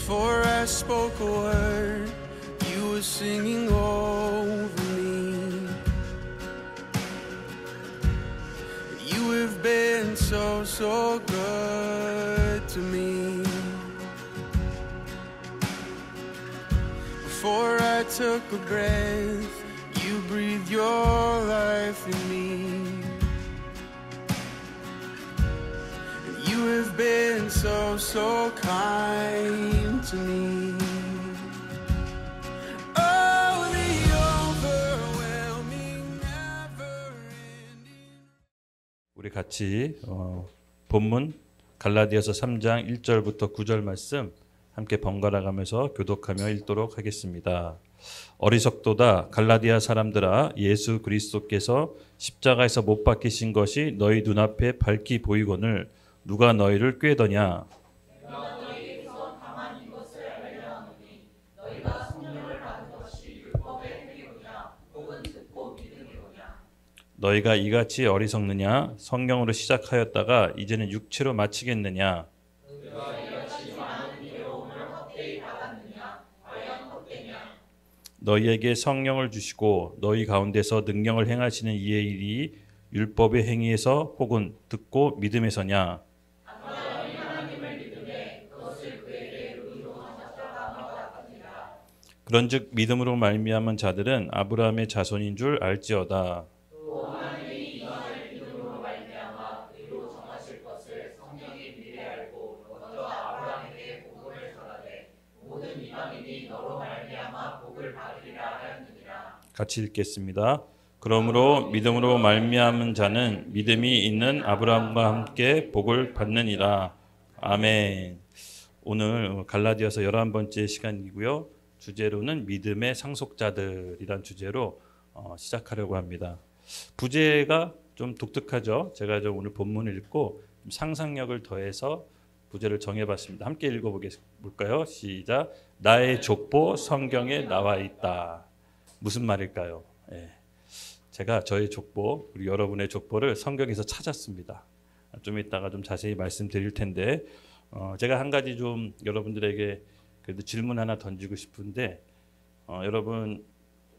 Before I spoke a word, you were singing over me. You have been so, so good to me. Before I took a breath, you breathed your life in me. You have been so, so kind to me. Oh, the overwhelming, never-ending. 우리 같이 본문 갈라디아서 3장 1절부터 9절 말씀 함께 번갈아 가면서 교독하며 읽도록 하겠습니다. 어리석도다 갈라디아 사람들아, 예수 그리스도께서 십자가에서 못 박히신 것이 너희 눈앞에 밝히 보이거늘 누가 너희를 꾀더냐? 내가 너희에게서 당한 이것을 알려 하노니 너희가 성령을 받은 것이 율법의 행위로냐 혹은 듣고 믿음이로냐. 너희가 이같이 어리석느냐? 성령으로 시작하였다가 이제는 육체로 마치겠느냐? 너희가 이같이 많은 괴로움을 헛되이 받았느냐? 과연 헛되냐? 너희에게 성령을 주시고 너희 가운데서 능력을 행하시는 이의 일이 율법의 행위에서 혹은 듣고 믿음에서냐? 그런즉 믿음으로 말미암은 자들은 아브라함의 자손인 줄 알지어다. 또 하나님이 이방을 믿음으로 말미암아 의로 정하실 것을 성령이 미리 알고 먼저 아브라함에게 복음을 전하되 모든 이방인이 너로 말미암아 복을 받으리라 하였느니라. 같이 읽겠습니다. 그러므로 믿음으로 말미암은 자는 믿음이 있는 아브라함과 함께 복을 받느니라. 아멘. 오늘 갈라디아서 11번째 시간이고요. 주제로는 믿음의 상속자들이란 주제로 시작하려고 합니다. 부제가 좀 독특하죠. 제가 오늘 본문을 읽고 상상력을 더해서 부제를 정해봤습니다. 함께 읽어볼까요? 시작. 나의 족보 성경에 나와 있다. 무슨 말일까요? 제가 저의 족보, 우리 여러분의 족보를 성경에서 찾았습니다. 좀 이따가 좀 자세히 말씀드릴 텐데 제가 한 가지 좀 여러분들에게 그래도 질문 하나 던지고 싶은데 여러분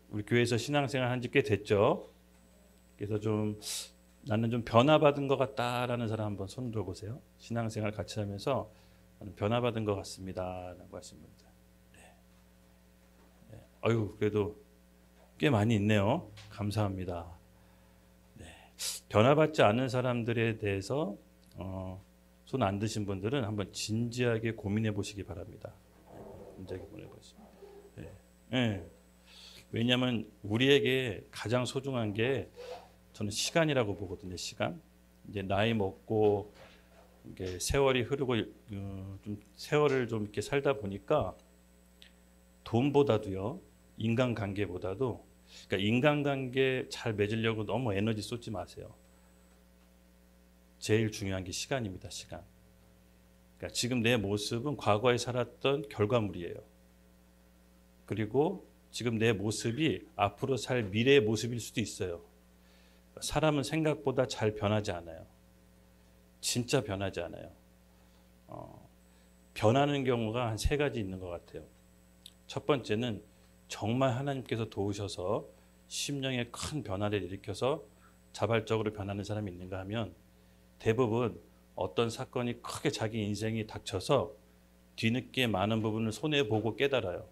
우리 교회에서 신앙생활 한 지 꽤 됐죠? 그래서 좀 나는 좀 변화받은 것 같다라는 사람 한번 손 들어보세요. 신앙생활 같이 하면서 나는 변화받은 것 같습니다 라고 하신 분들. 네. 아유 그래도 꽤 많이 있네요. 감사합니다. 네. 변화받지 않은 사람들에 대해서 손 안 드신 분들은 한번 진지하게 고민해 보시기 바랍니다. 진지하게 보내보시죠. 네. 네. 왜냐하면 우리에게 가장 소중한 게 저는 시간이라고 보거든요. 시간. 이제 나이 먹고 이게 세월이 흐르고 좀 세월을 좀 이렇게 살다 보니까 돈보다도요. 인간관계보다도 그러니까 인간관계 잘 맺으려고 너무 에너지 쏟지 마세요. 제일 중요한 게 시간입니다. 시간. 그러니까 지금 내 모습은 과거에 살았던 결과물이에요. 그리고 지금 내 모습이 앞으로 살 미래의 모습일 수도 있어요. 사람은 생각보다 잘 변하지 않아요. 진짜 변하지 않아요. 변하는 경우가 한 3가지 있는 것 같아요. 첫 번째는 정말 하나님께서 도우셔서 심령에 큰 변화를 일으켜서 자발적으로 변하는 사람이 있는가 하면 대부분 어떤 사건이 크게 자기 인생이 닥쳐서 뒤늦게 많은 부분을 손해보고 깨달아요.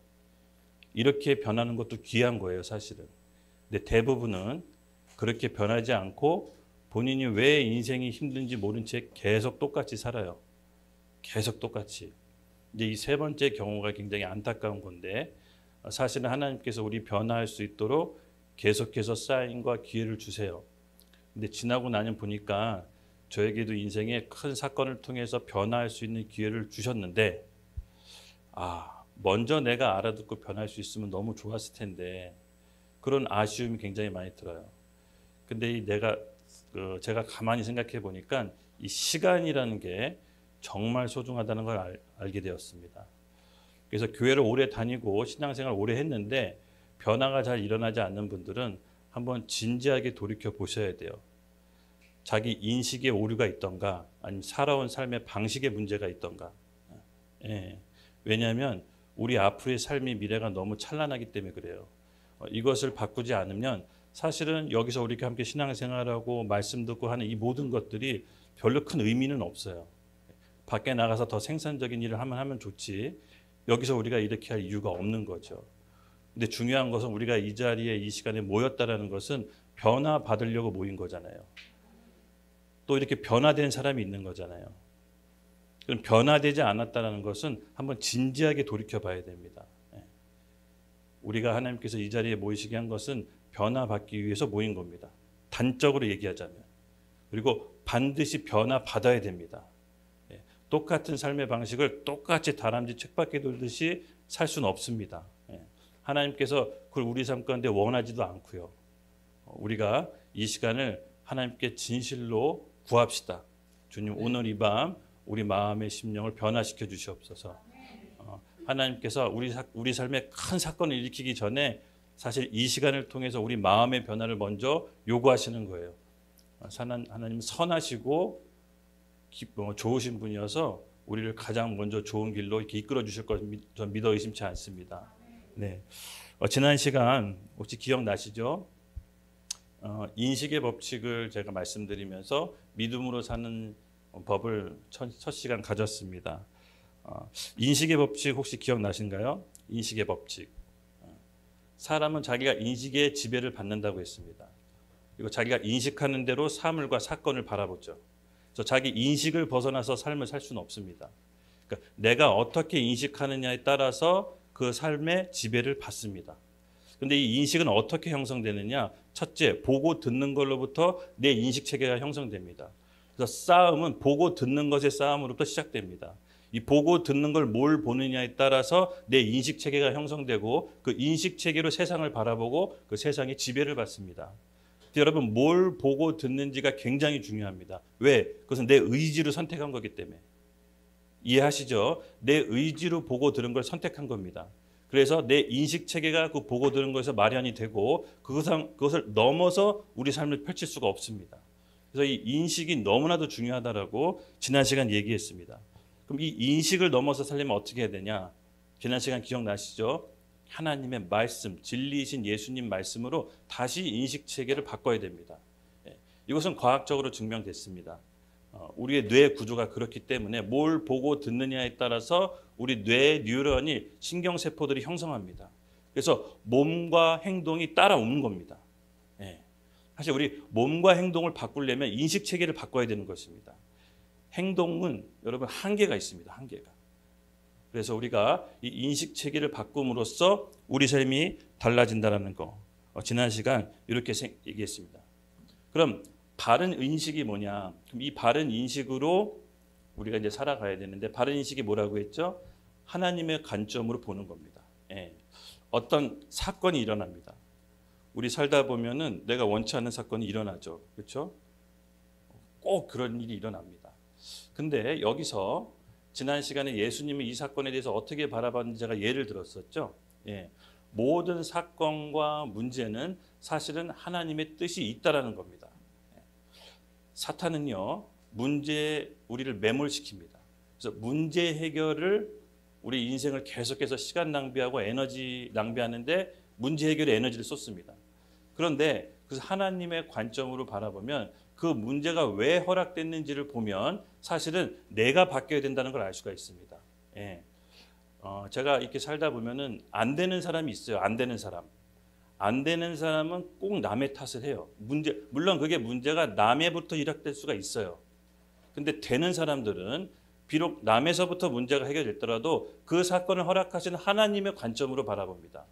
이렇게 변하는 것도 귀한 거예요, 사실은. 근데 대부분은 그렇게 변하지 않고 본인이 왜 인생이 힘든지 모른 채 계속 똑같이 살아요. 계속 똑같이. 이제 이 3번째 경우가 굉장히 안타까운 건데 사실은 하나님께서 우리 변화할 수 있도록 계속해서 사인과 기회를 주세요. 근데 지나고 나면 보니까 저에게도 인생의 큰 사건을 통해서 변화할 수 있는 기회를 주셨는데 먼저 내가 알아듣고 변할 수 있으면 너무 좋았을 텐데 그런 아쉬움이 굉장히 많이 들어요. 근데 제가 가만히 생각해 보니까 이 시간이라는 게 정말 소중하다는 걸 알게 되었습니다. 그래서 교회를 오래 다니고 신앙생활을 오래 했는데 변화가 잘 일어나지 않는 분들은 한번 진지하게 돌이켜 보셔야 돼요. 자기 인식에 오류가 있던가 아니면 살아온 삶의 방식에 문제가 있던가. 예. 왜냐하면 우리 앞으로의 삶의 미래가 너무 찬란하기 때문에 그래요. 이것을 바꾸지 않으면 사실은 여기서 우리가 함께 신앙생활하고 말씀 듣고 하는 이 모든 것들이 별로 큰 의미는 없어요. 밖에 나가서 더 생산적인 일을 하면 좋지, 여기서 우리가 이렇게 할 이유가 없는 거죠. 근데 중요한 것은 우리가 이 자리에 이 시간에 모였다라는 것은 변화 받으려고 모인 거잖아요. 또 이렇게 변화된 사람이 있는 거잖아요. 그럼 변화되지 않았다는 것은 한번 진지하게 돌이켜 봐야 됩니다. 우리가 하나님께서 이 자리에 모이시게 한 것은 변화받기 위해서 모인 겁니다. 단적으로 얘기하자면. 그리고 반드시 변화받아야 됩니다. 똑같은 삶의 방식을 똑같이 다람쥐 책밖에 돌듯이 살 수는 없습니다. 하나님께서 그걸 우리 삶 가운데 원하지도 않고요. 우리가 이 시간을 하나님께 진실로 구합시다. 주님, 오늘 이 밤 우리 마음의 심령을 변화시켜 주시옵소서. 하나님께서 우리 삶에 큰 사건을 일으키기 전에 사실 이 시간을 통해서 우리 마음의 변화를 먼저 요구하시는 거예요. 하나님 선하시고 좋으신 분이어서 우리를 가장 먼저 좋은 길로 이렇게 이끌어 주실 것 전 믿어 의심치 않습니다. 네. 지난 시간 혹시 기억나시죠? 인식의 법칙을 제가 말씀드리면서 믿음으로 사는 법을 첫 시간 가졌습니다. 인식의 법칙 혹시 기억나신가요? 인식의 법칙. 사람은 자기가 인식의 지배를 받는다고 했습니다. 그리고 자기가 인식하는 대로 사물과 사건을 바라보죠. 그래서 자기 인식을 벗어나서 삶을 살 수는 없습니다. 그러니까 내가 어떻게 인식하느냐에 따라서 그 삶의 지배를 받습니다. 그런데 이 인식은 어떻게 형성되느냐? 첫째, 보고 듣는 걸로부터 내 인식 체계가 형성됩니다. 그래서 싸움은 보고 듣는 것의 싸움으로부터 시작됩니다. 이 보고 듣는 걸 뭘 보느냐에 따라서 내 인식 체계가 형성되고 그 인식 체계로 세상을 바라보고 그 세상이 지배를 받습니다. 여러분, 뭘 보고 듣는지가 굉장히 중요합니다. 왜? 그것은 내 의지로 선택한 거기 때문에. 이해하시죠? 내 의지로 보고 들은 걸 선택한 겁니다. 그래서 내 인식 체계가 그 보고 들은 것에서 마련이 되고 그것을 넘어서 우리 삶을 펼칠 수가 없습니다. 그래서 이 인식이 너무나도 중요하다라고 지난 시간 얘기했습니다. 그럼 이 인식을 넘어서 살려면 어떻게 해야 되냐? 지난 시간 기억나시죠? 하나님의 말씀, 진리이신 예수님 말씀으로 다시 인식 체계를 바꿔야 됩니다. 이것은 과학적으로 증명됐습니다. 우리의 뇌 구조가 그렇기 때문에 뭘 보고 듣느냐에 따라서 우리 뇌 뉴런이 신경세포들이 형성합니다. 그래서 몸과 행동이 따라오는 겁니다. 사실 우리 몸과 행동을 바꾸려면 인식 체계를 바꿔야 되는 것입니다. 행동은 여러분 한계가 있습니다. 한계가. 그래서 우리가 이 인식 체계를 바꿈으로써 우리 삶이 달라진다는 거. 지난 시간 이렇게 얘기했습니다. 그럼 바른 인식이 뭐냐? 그럼 이 바른 인식으로 우리가 이제 살아가야 되는데 바른 인식이 뭐라고 했죠? 하나님의 관점으로 보는 겁니다. 어떤 사건이 일어납니다. 우리 살다 보면은 내가 원치 않는 사건이 일어나죠. 그렇죠? 꼭 그런 일이 일어납니다. 근데 여기서 지난 시간에 예수님이 이 사건에 대해서 어떻게 바라봤는지 제가 예를 들었었죠. 모든 사건과 문제는 사실은 하나님의 뜻이 있다라는 겁니다. 사탄은요, 문제에 우리를 매몰시킵니다. 그래서 문제 해결을 우리 인생을 계속해서 시간 낭비하고 에너지 낭비하는데 문제 해결에 에너지를 쏟습니다. 그런데 그래서 하나님의 관점으로 바라보면 그 문제가 왜 허락됐는지를 보면 사실은 내가 바뀌어야 된다는 걸 알 수가 있습니다. 제가 이렇게 살다 보면은 안 되는 사람이 있어요. 안 되는 사람. 안 되는 사람은 꼭 남의 탓을 해요. 물론 그게 문제가 남에부터 시작될 수가 있어요. 근데 되는 사람들은 비록 남에서부터 문제가 해결됐더라도 그 사건을 허락하신 하나님의 관점으로 바라봅니다.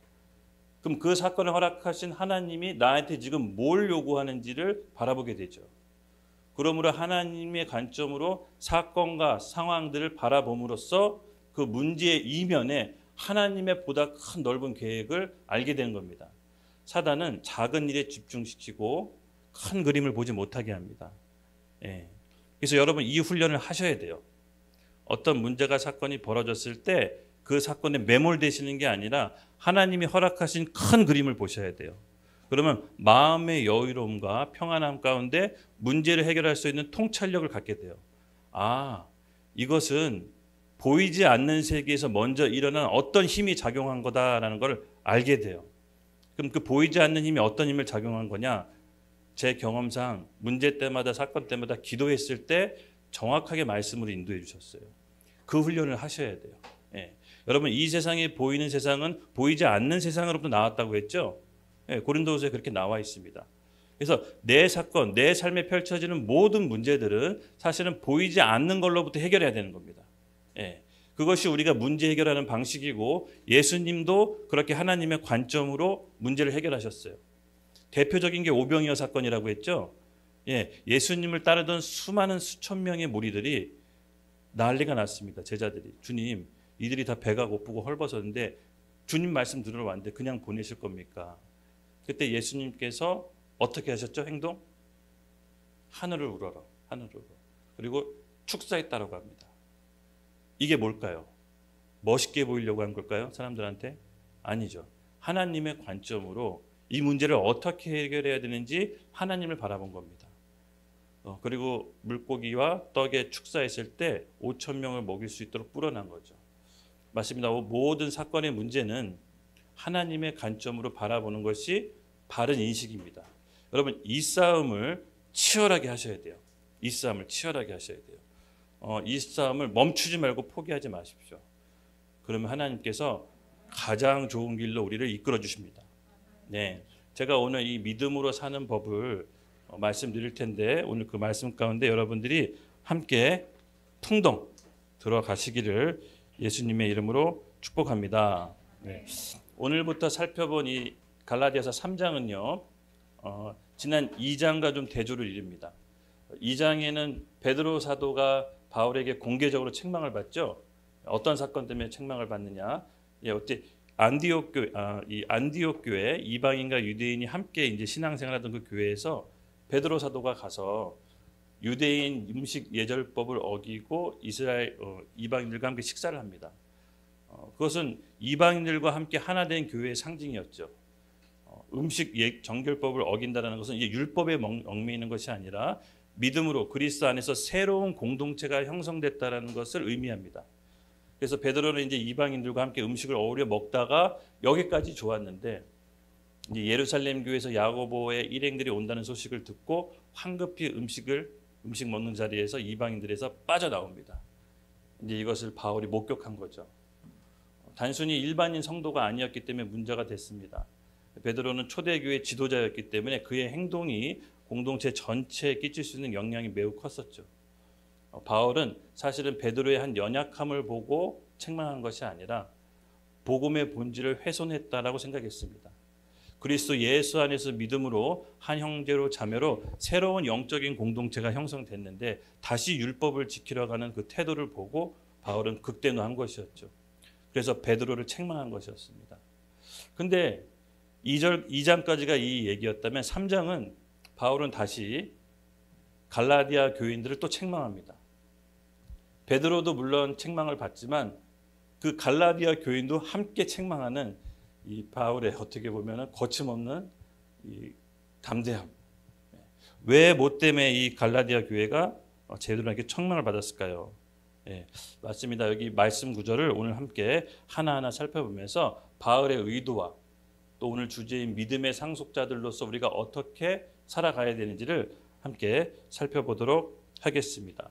그럼 그 사건을 허락하신 하나님이 나한테 지금 뭘 요구하는지를 바라보게 되죠. 그러므로 하나님의 관점으로 사건과 상황들을 바라봄으로써 그 문제의 이면에 하나님의 보다 큰 넓은 계획을 알게 되는 겁니다. 사단은 작은 일에 집중시키고 큰 그림을 보지 못하게 합니다. 그래서 여러분 이 훈련을 하셔야 돼요. 어떤 문제가 사건이 벌어졌을 때 그 사건에 매몰되시는 게 아니라 하나님이 허락하신 큰 그림을 보셔야 돼요. 그러면 마음의 여유로움과 평안함 가운데 문제를 해결할 수 있는 통찰력을 갖게 돼요. 이것은 보이지 않는 세계에서 먼저 일어난 어떤 힘이 작용한 거다라는 걸 알게 돼요. 그럼 그 보이지 않는 힘이 어떤 힘을 작용한 거냐? 제 경험상 문제 때마다 사건 때마다 기도했을 때 정확하게 말씀으로 인도해 주셨어요. 그 훈련을 하셔야 돼요. 예. 여러분 이 세상에 보이는 세상은 보이지 않는 세상으로부터 나왔다고 했죠. 예, 고린도후서에 그렇게 나와 있습니다. 그래서 내 사건, 내 삶에 펼쳐지는 모든 문제들은 사실은 보이지 않는 걸로부터 해결해야 되는 겁니다. 예, 그것이 우리가 문제 해결하는 방식이고 예수님도 그렇게 하나님의 관점으로 문제를 해결하셨어요. 대표적인 게 오병이어 사건이라고 했죠. 예, 예수님을 따르던 수많은 수천 명의 무리들이 난리가 났습니다. 제자들이 주님 이들이 다 배가 고프고 헐벗었는데 주님 말씀 들으러 왔는데 그냥 보내실 겁니까? 그때 예수님께서 어떻게 하셨죠? 행동? 하늘을 우러러, 하늘을 우러러. 그리고 축사했다라고 합니다. 이게 뭘까요? 멋있게 보이려고 한 걸까요? 사람들한테? 아니죠. 하나님의 관점으로 이 문제를 어떻게 해결해야 되는지 하나님을 바라본 겁니다. 그리고 물고기와 떡에 축사했을 때 5천 명을 먹일 수 있도록 불어난 거죠. 맞습니다. 모든 사건의 문제는 하나님의 관점으로 바라보는 것이 바른 인식입니다. 여러분 이 싸움을 치열하게 하셔야 돼요. 이 싸움을 치열하게 하셔야 돼요. 이 싸움을 멈추지 말고 포기하지 마십시오. 그러면 하나님께서 가장 좋은 길로 우리를 이끌어 주십니다. 네, 제가 오늘 이 믿음으로 사는 법을 말씀드릴 텐데 오늘 그 말씀 가운데 여러분들이 함께 풍덩 들어가시기를 예수님의 이름으로 축복합니다. 네. 오늘부터 살펴본 이 갈라디아서 3장은요. 지난 2장과 좀 대조를 이룹니다. 2장에는 베드로 사도가 바울에게 공개적으로 책망을 받죠. 어떤 사건 때문에 책망을 받느냐? 어때 이 안디옥 교회 이방인과 유대인이 함께 이제 신앙생활하던 그 교회에서 베드로 사도가 가서 유대인 음식 예절법을 어기고 이스라엘 이방인들과 함께 식사를 합니다. 그것은 이방인들과 함께 하나 된 교회의 상징이었죠. 음식 정결법을 어긴다는 것은 이제 율법에 얽매이는 것이 아니라 믿음으로 그리스도 안에서 새로운 공동체가 형성됐다는 것을 의미합니다. 그래서 베드로는 이제 이방인들과 함께 음식을 어우려 먹다가 여기까지 좋았는데 이제 예루살렘 교회에서 야고보의 일행들이 온다는 소식을 듣고 황급히 음식 먹는 자리에서 이방인들에서 빠져나옵니다. 이제 이것을 바울이 목격한 거죠. 단순히 일반인 성도가 아니었기 때문에 문제가 됐습니다. 베드로는 초대교회 지도자였기 때문에 그의 행동이 공동체 전체에 끼칠 수 있는 영향이 매우 컸었죠. 바울은 사실은 베드로의 한 연약함을 보고 책망한 것이 아니라 복음의 본질을 훼손했다라고 생각했습니다. 그리스도 예수 안에서 믿음으로 한 형제로 자매로 새로운 영적인 공동체가 형성됐는데 다시 율법을 지키려 가는 그 태도를 보고 바울은 극대노한 것이었죠. 그래서 베드로를 책망한 것이었습니다. 근데 2장까지가 이 얘기였다면 3장은 바울은 다시 갈라디아 교인들을 또 책망합니다. 베드로도 물론 책망을 받지만 그 갈라디아 교인도 함께 책망하는 이 바울의 어떻게 보면 거침없는 이 담대함. 왜 뭐 때문에 이 갈라디아 교회가 제대로에게 책망을 받았을까요? 예, 맞습니다. 여기 말씀 구절을 오늘 함께 하나하나 살펴보면서 바울의 의도와 또 오늘 주제인 믿음의 상속자들로서 우리가 어떻게 살아가야 되는지를 함께 살펴보도록 하겠습니다.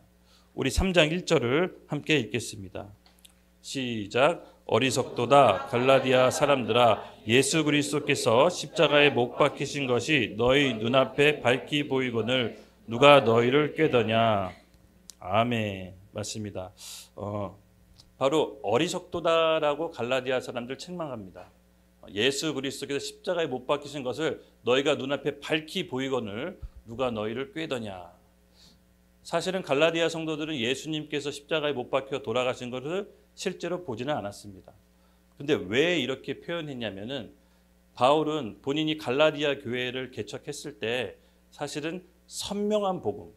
우리 3장 1절을 함께 읽겠습니다. 시작. 어리석도다 갈라디아 사람들아 예수 그리스도께서 십자가에 못 박히신 것이 너희 눈앞에 밝히 보이거늘 누가 너희를 꾀더냐. 아멘. 맞습니다. 바로 어리석도다라고 갈라디아 사람들 책망합니다. 예수 그리스도께서 십자가에 못 박히신 것을 너희가 눈앞에 밝히 보이거늘 누가 너희를 꾀더냐. 사실은 갈라디아 성도들은 예수님께서 십자가에 못 박혀 돌아가신 것을 실제로 보지는 않았습니다. 근데 왜 이렇게 표현했냐면은 바울은 본인이 갈라디아 교회를 개척했을 때 사실은 선명한 복음,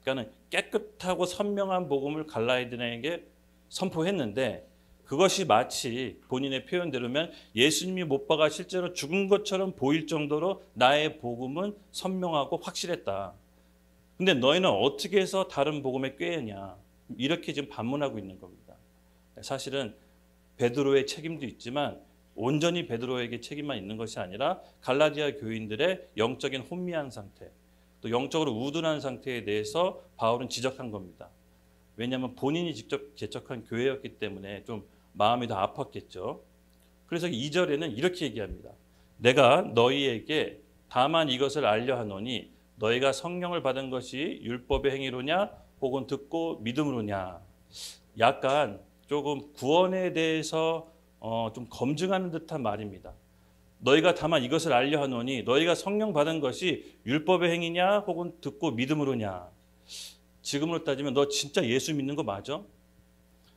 그러니까 깨끗하고 선명한 복음을 갈라디아인에게 선포했는데 그것이 마치 본인의 표현대로면 예수님이 못 박아 실제로 죽은 것처럼 보일 정도로 나의 복음은 선명하고 확실했다. 근데 너희는 어떻게 해서 다른 복음에 꾀냐 이렇게 지금 반문하고 있는 겁니다. 사실은 베드로의 책임도 있지만 온전히 베드로에게 책임만 있는 것이 아니라 갈라디아 교인들의 영적인 혼미한 상태, 또 영적으로 우둔한 상태에 대해서 바울은 지적한 겁니다. 왜냐하면 본인이 직접 개척한 교회였기 때문에 좀 마음이 더 아팠겠죠. 그래서 2절에는 이렇게 얘기합니다. 내가 너희에게 다만 이것을 알려 하노니 너희가 성령을 받은 것이 율법의 행위로냐 혹은 듣고 믿음으로냐. 약간 조금 구원에 대해서 좀 검증하는 듯한 말입니다. 너희가 다만 이것을 알려 하노니 너희가 성령 받은 것이 율법의 행위냐 혹은 듣고 믿음으로냐. 지금으로 따지면 너 진짜 예수 믿는 거 맞아?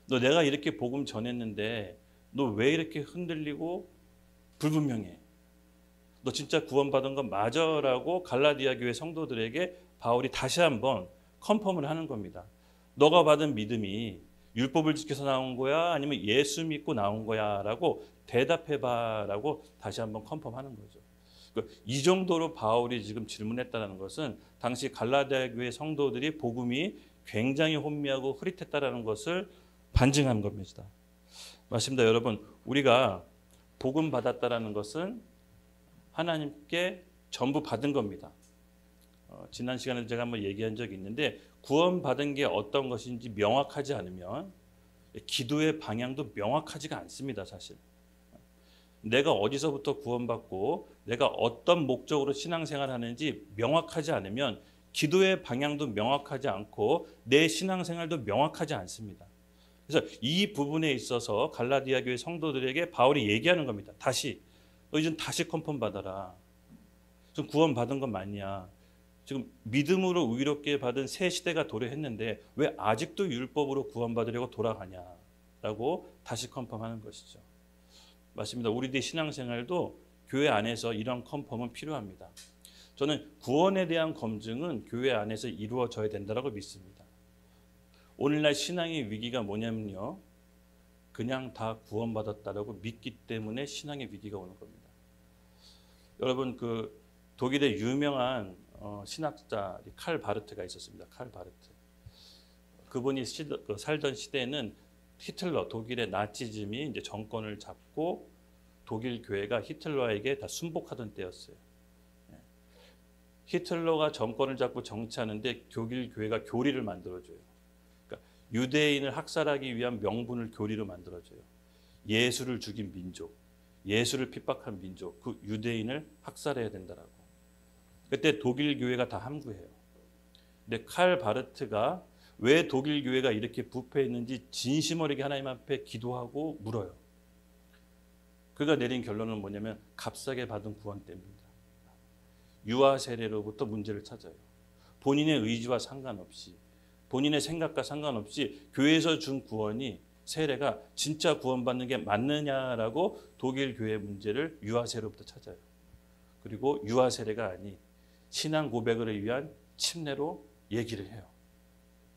너 내가 이렇게 복음 전했는데 너 왜 이렇게 흔들리고 불분명해? 너 진짜 구원받은 건 맞아? 라고 갈라디아 교회 성도들에게 바울이 다시 한번 컨펌을 하는 겁니다. 너가 받은 믿음이 율법을 지켜서 나온 거야? 아니면 예수 믿고 나온 거야? 라고 대답해봐 라고 다시 한번 컨펌하는 거죠. 이 정도로 바울이 지금 질문했다는 것은 당시 갈라디아 교회 성도들이 복음이 굉장히 혼미하고 흐릿했다는 것을 반증한 겁니다. 맞습니다. 여러분, 우리가 복음 받았다는 것은 하나님께 전부 받은 겁니다. 지난 시간에 제가 한번 얘기한 적이 있는데 구원받은 게 어떤 것인지 명확하지 않으면 기도의 방향도 명확하지가 않습니다. 사실 내가 어디서부터 구원받고 내가 어떤 목적으로 신앙생활을 하는지 명확하지 않으면 기도의 방향도 명확하지 않고 내 신앙생활도 명확하지 않습니다. 그래서 이 부분에 있어서 갈라디아 교회 성도들에게 바울이 얘기하는 겁니다. 다시 너 이제 다시 컨펌 받아라. 좀 구원받은 건 맞냐? 지금 믿음으로 의롭게 받은 새 시대가 도래했는데 왜 아직도 율법으로 구원받으려고 돌아가냐라고 다시 컨펌하는 것이죠. 맞습니다. 우리들의 신앙생활도 교회 안에서 이런 컨펌은 필요합니다. 저는 구원에 대한 검증은 교회 안에서 이루어져야 된다고 믿습니다. 오늘날 신앙의 위기가 뭐냐면요. 그냥 다 구원받았다라고 믿기 때문에 신앙의 위기가 오는 겁니다. 여러분 그 독일의 유명한 신학자 칼 바르트가 있었습니다. 칼 바르트. 그분이 살던 시대에는 히틀러, 독일의 나치즘이 이제 정권을 잡고 독일 교회가 히틀러에게 다 순복하던 때였어요. 히틀러가 정권을 잡고 정치하는데 독일 교회가 교리를 만들어줘요. 그러니까 유대인을 학살하기 위한 명분을 교리로 만들어줘요. 예수를 죽인 민족, 예수를 핍박한 민족, 그 유대인을 학살해야 된다라고. 그때 독일 교회가 다 함구해요. 근데 칼 바르트가 왜 독일 교회가 이렇게 부패했는지 진심 어리게 하나님 앞에 기도하고 물어요. 그가 내린 결론은 뭐냐면 값싸게 받은 구원 때문입니다. 유아 세례로부터 문제를 찾아요. 본인의 의지와 상관없이 본인의 생각과 상관없이 교회에서 준 구원이 세례가 진짜 구원받는 게 맞느냐라고 독일 교회 문제를 유아 세례로부터 찾아요. 그리고 유아 세례가 아닌 신앙 고백을 위한 침례로 얘기를 해요.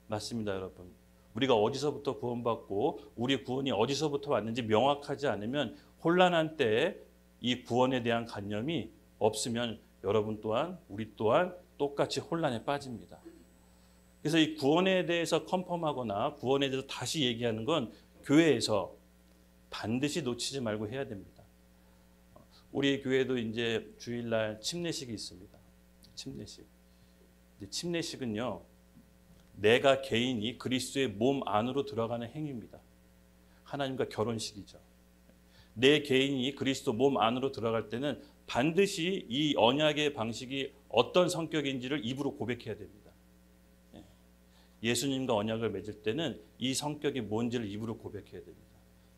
맞습니다, 여러분. 우리가 어디서부터 구원받고 우리 구원이 어디서부터 왔는지 명확하지 않으면 혼란한 때에 이 구원에 대한 관념이 없으면 여러분 또한 우리 또한 똑같이 혼란에 빠집니다. 그래서 이 구원에 대해서 컨펌하거나 구원에 대해서 다시 얘기하는 건 교회에서 반드시 놓치지 말고 해야 됩니다. 우리 교회도 이제 주일날 침례식이 있습니다. 침례식. 침례식은요. 내가 개인이 그리스도의 몸 안으로 들어가는 행위입니다. 하나님과 결혼식이죠. 내 개인이 그리스도 몸 안으로 들어갈 때는 반드시 이 언약의 방식이 어떤 성격인지를 입으로 고백해야 됩니다. 예수님과 언약을 맺을 때는 이 성격이 뭔지를 입으로 고백해야 됩니다.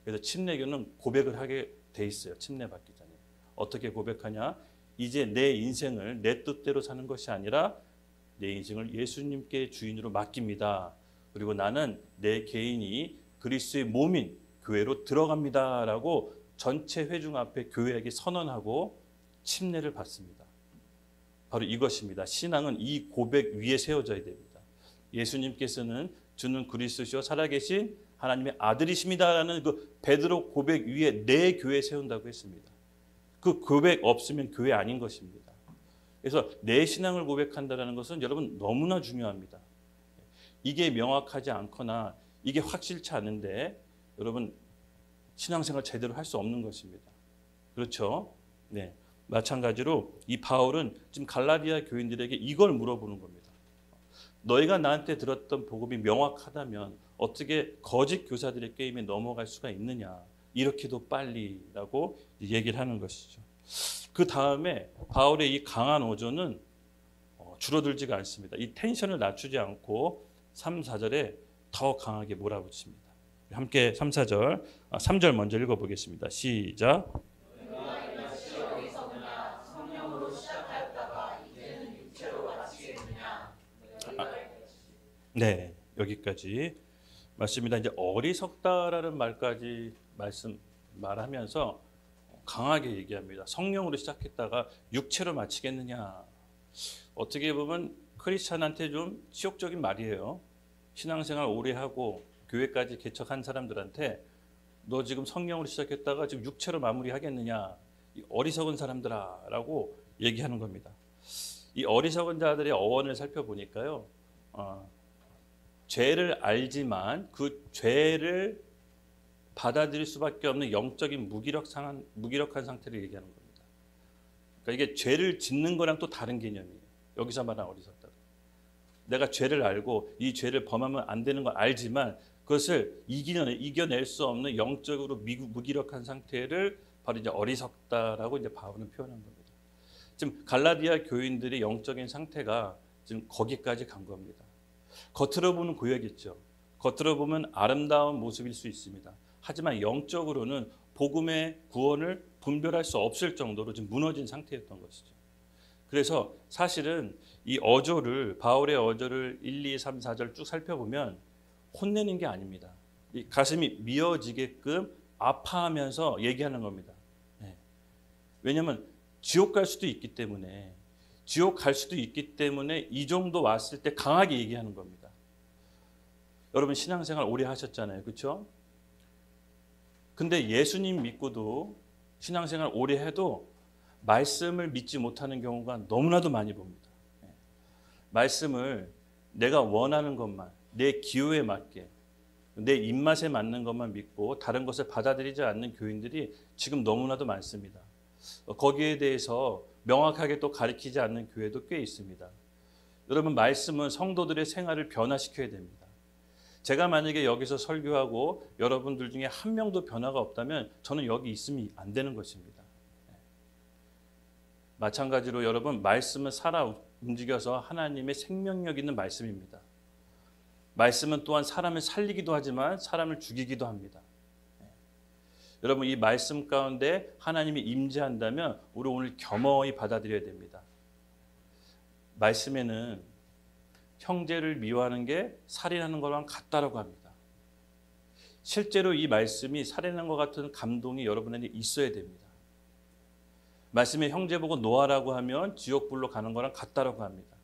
그래서 침례교는 고백을 하게 돼 있어요. 침례 받기 전에. 어떻게 고백하냐? 이제 내 인생을 내 뜻대로 사는 것이 아니라 내 인생을 예수님께 주인으로 맡깁니다. 그리고 나는 내 개인이 그리스도의 몸인 교회로 들어갑니다라고 전체 회중 앞에 교회에게 선언하고 침례를 받습니다. 바로 이것입니다. 신앙은 이 고백 위에 세워져야 됩니다. 예수님께서는 주는 그리스도시요 살아계신 하나님의 아들이십니다라는 그 베드로 고백 위에 내 교회 세운다고 했습니다. 그 고백 없으면 교회 아닌 것입니다. 그래서 내 신앙을 고백한다는 것은 여러분 너무나 중요합니다. 이게 명확하지 않거나 이게 확실치 않은데 여러분 신앙생활 제대로 할 수 없는 것입니다. 그렇죠? 네. 마찬가지로 이 바울은 지금 갈라디아 교인들에게 이걸 물어보는 겁니다. 너희가 나한테 들었던 복음이 명확하다면 어떻게 거짓 교사들의 게임에 넘어갈 수가 있느냐? 이렇게도 빨리라고 얘기를 하는 것이죠. 그 다음에 바울의 이 강한 어조는 줄어들지가 않습니다. 이 텐션을 낮추지 않고 3, 4절에 더 강하게 몰아붙입니다. 함께 3, 4절, 3절 먼저 읽어보겠습니다. 시작. 네, 여기까지 맞습니다. 이제 어리석다라는 말까지 말하면서 강하게 얘기합니다. 성령으로 시작했다가 육체로 마치겠느냐. 어떻게 보면 크리스찬한테 좀 치욕적인 말이에요. 신앙생활 오래 하고 교회까지 개척한 사람들한테 너 지금 성령으로 시작했다가 지금 육체로 마무리하겠느냐. 이 어리석은 사람들아라고 얘기하는 겁니다. 이 어리석은 자들의 어원을 살펴보니까요. 죄를 알지만 그 죄를 받아들일 수밖에 없는 영적인 무기력한 상태를 얘기하는 겁니다. 그러니까 이게 죄를 짓는 거랑 또 다른 개념이에요. 여기서 말하는 어리석다. 내가 죄를 알고 이 죄를 범하면 안 되는 걸 알지만 그것을 이겨낼 수 없는 영적으로 무기력한 상태를 바로 이제 어리석다라고 이제 바울은 표현한 겁니다. 지금 갈라디아 교인들의 영적인 상태가 지금 거기까지 간 겁니다. 겉으로 보면 고역있죠. 겉으로 보면 아름다운 모습일 수 있습니다. 하지만 영적으로는 복음의 구원을 분별할 수 없을 정도로 지금 무너진 상태였던 것이죠. 그래서 사실은 이 어조를 바울의 어조를 1, 2, 3, 4절 쭉 살펴보면 혼내는 게 아닙니다. 이 가슴이 미어지게끔 아파하면서 얘기하는 겁니다. 네. 왜냐하면 지옥 갈 수도 있기 때문에 이 정도 왔을 때 강하게 얘기하는 겁니다. 여러분 신앙생활 오래 하셨잖아요. 그렇죠? 근데 예수님 믿고도 신앙생활 오래 해도 말씀을 믿지 못하는 경우가 너무나도 많이 봅니다. 말씀을 내가 원하는 것만, 내 기호에 맞게, 내 입맛에 맞는 것만 믿고 다른 것을 받아들이지 않는 교인들이 지금 너무나도 많습니다. 거기에 대해서 명확하게 또 가르치지 않는 교회도 꽤 있습니다. 여러분 말씀은 성도들의 생활을 변화시켜야 됩니다. 제가 만약에 여기서 설교하고 여러분들 중에 한 명도 변화가 없다면 저는 여기 있으면 안 되는 것입니다. 마찬가지로 여러분 말씀은 살아 움직여서 하나님의 생명력 있는 말씀입니다. 말씀은 또한 사람을 살리기도 하지만 사람을 죽이기도 합니다. 여러분 이 말씀 가운데 하나님이 임재한다면 우리 오늘 겸허히 받아들여야 됩니다. 말씀에는 형제를 미워하는 게 살인하는 거랑 같다라고 합니다. 실제로 이 말씀이 살인하는 것 같은 감동이 여러분에게 있어야 됩니다. 말씀에 형제 보고 노하라고 하면 지옥불로 가는 거랑 같다라고 합니다.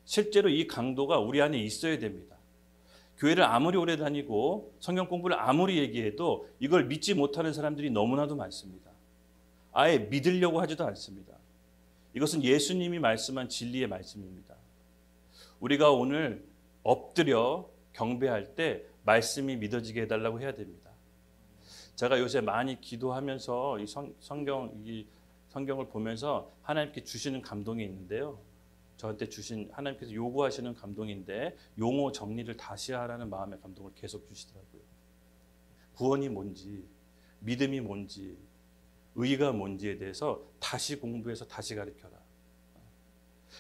실제로 이 강도가 우리 안에 있어야 됩니다. 교회를 아무리 오래 다니고 성경 공부를 아무리 얘기해도 이걸 믿지 못하는 사람들이 너무나도 많습니다. 아예 믿으려고 하지도 않습니다. 이것은 예수님이 말씀한 진리의 말씀입니다. 우리가 오늘 엎드려 경배할 때 말씀이 믿어지게 해달라고 해야 됩니다. 제가 요새 많이 기도하면서 이 성경을 보면서 하나님께 주시는 감동이 있는데요. 저한테 주신 하나님께서 요구하시는 감동인데 용어 정리를 다시 하라는 마음의 감동을 계속 주시더라고요. 구원이 뭔지, 믿음이 뭔지, 의가 뭔지에 대해서 다시 공부해서 다시 가르쳐라.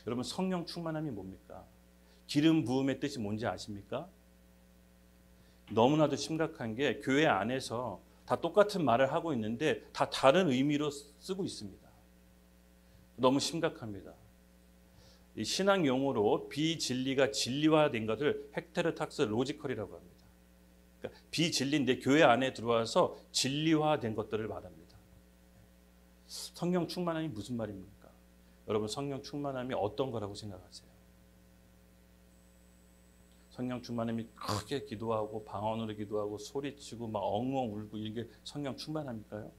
여러분 성령 충만함이 뭡니까? 기름 부음의 뜻이 뭔지 아십니까? 너무나도 심각한 게 교회 안에서 다 똑같은 말을 하고 있는데 다 다른 의미로 쓰고 있습니다. 너무 심각합니다. 이 신앙 용어로 비진리가 진리화된 것을 헥테르탁스 로지컬이라고 합니다. 그러니까 비진리인데 교회 안에 들어와서 진리화된 것들을 말합니다. 성령 충만함이 무슨 말입니까? 여러분 성령 충만함이 어떤 거라고 생각하세요? 성령 충만함이 크게 기도하고 방언으로 기도하고 소리치고 막 엉엉 울고 이게 성령 충만함일까요?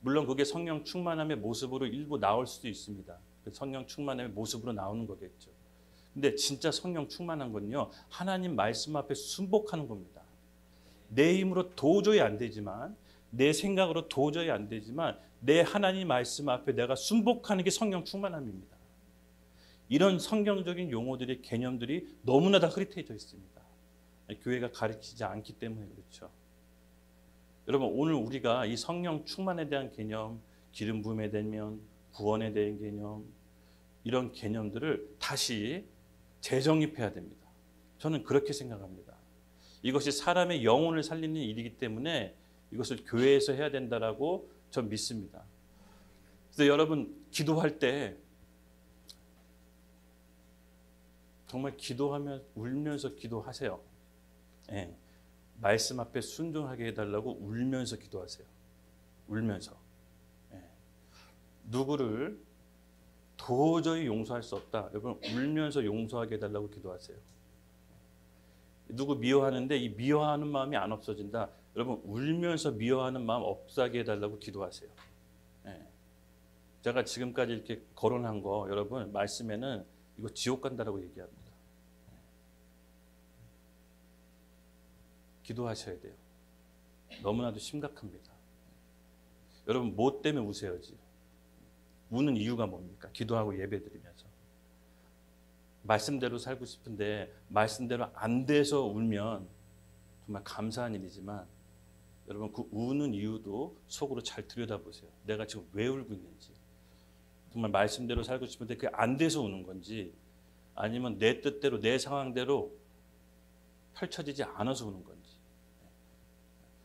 물론 그게 성령 충만함의 모습으로 일부 나올 수도 있습니다. 성령 충만함의 모습으로 나오는 거겠죠. 근데 진짜 성령 충만한 건요, 하나님 말씀 앞에 순복하는 겁니다. 내 힘으로 도저히 안 되지만, 내 생각으로 도저히 안 되지만 내 하나님 말씀 앞에 내가 순복하는 게 성령 충만함입니다. 이런 성경적인 용어들이, 개념들이 너무나 다 흐릿해져 있습니다. 교회가 가르치지 않기 때문에 그렇죠. 여러분, 오늘 우리가 이 성령 충만에 대한 개념, 기름 부음에 대한 구원에 대한 개념, 이런 개념들을 다시 재정립해야 됩니다. 저는 그렇게 생각합니다. 이것이 사람의 영혼을 살리는 일이기 때문에 이것을 교회에서 해야 된다라고 전 믿습니다. 그래서 여러분, 기도할 때 정말 기도하면 울면서 기도하세요. 예. 말씀 앞에 순종하게 해달라고 울면서 기도하세요. 울면서. 예. 누구를 도저히 용서할 수 없다. 여러분, 울면서 용서하게 해달라고 기도하세요. 누구 미워하는데 이 미워하는 마음이 안 없어진다. 여러분, 울면서 미워하는 마음 없어하게 해달라고 기도하세요. 예. 제가 지금까지 이렇게 거론한 거 여러분, 말씀에는 이거 지옥 간다라고 얘기합니다. 기도하셔야 돼요. 너무나도 심각합니다. 여러분, 뭐 때문에 우세요지? 우는 이유가 뭡니까? 기도하고 예배드리면서. 말씀대로 살고 싶은데 말씀대로 안 돼서 울면 정말 감사한 일이지만, 여러분, 그 우는 이유도 속으로 잘 들여다보세요. 내가 지금 왜 울고 있는지. 정말 말씀대로 살고 싶은데 그게 안 돼서 우는 건지, 아니면 내 뜻대로 내 상황대로 펼쳐지지 않아서 우는 건지.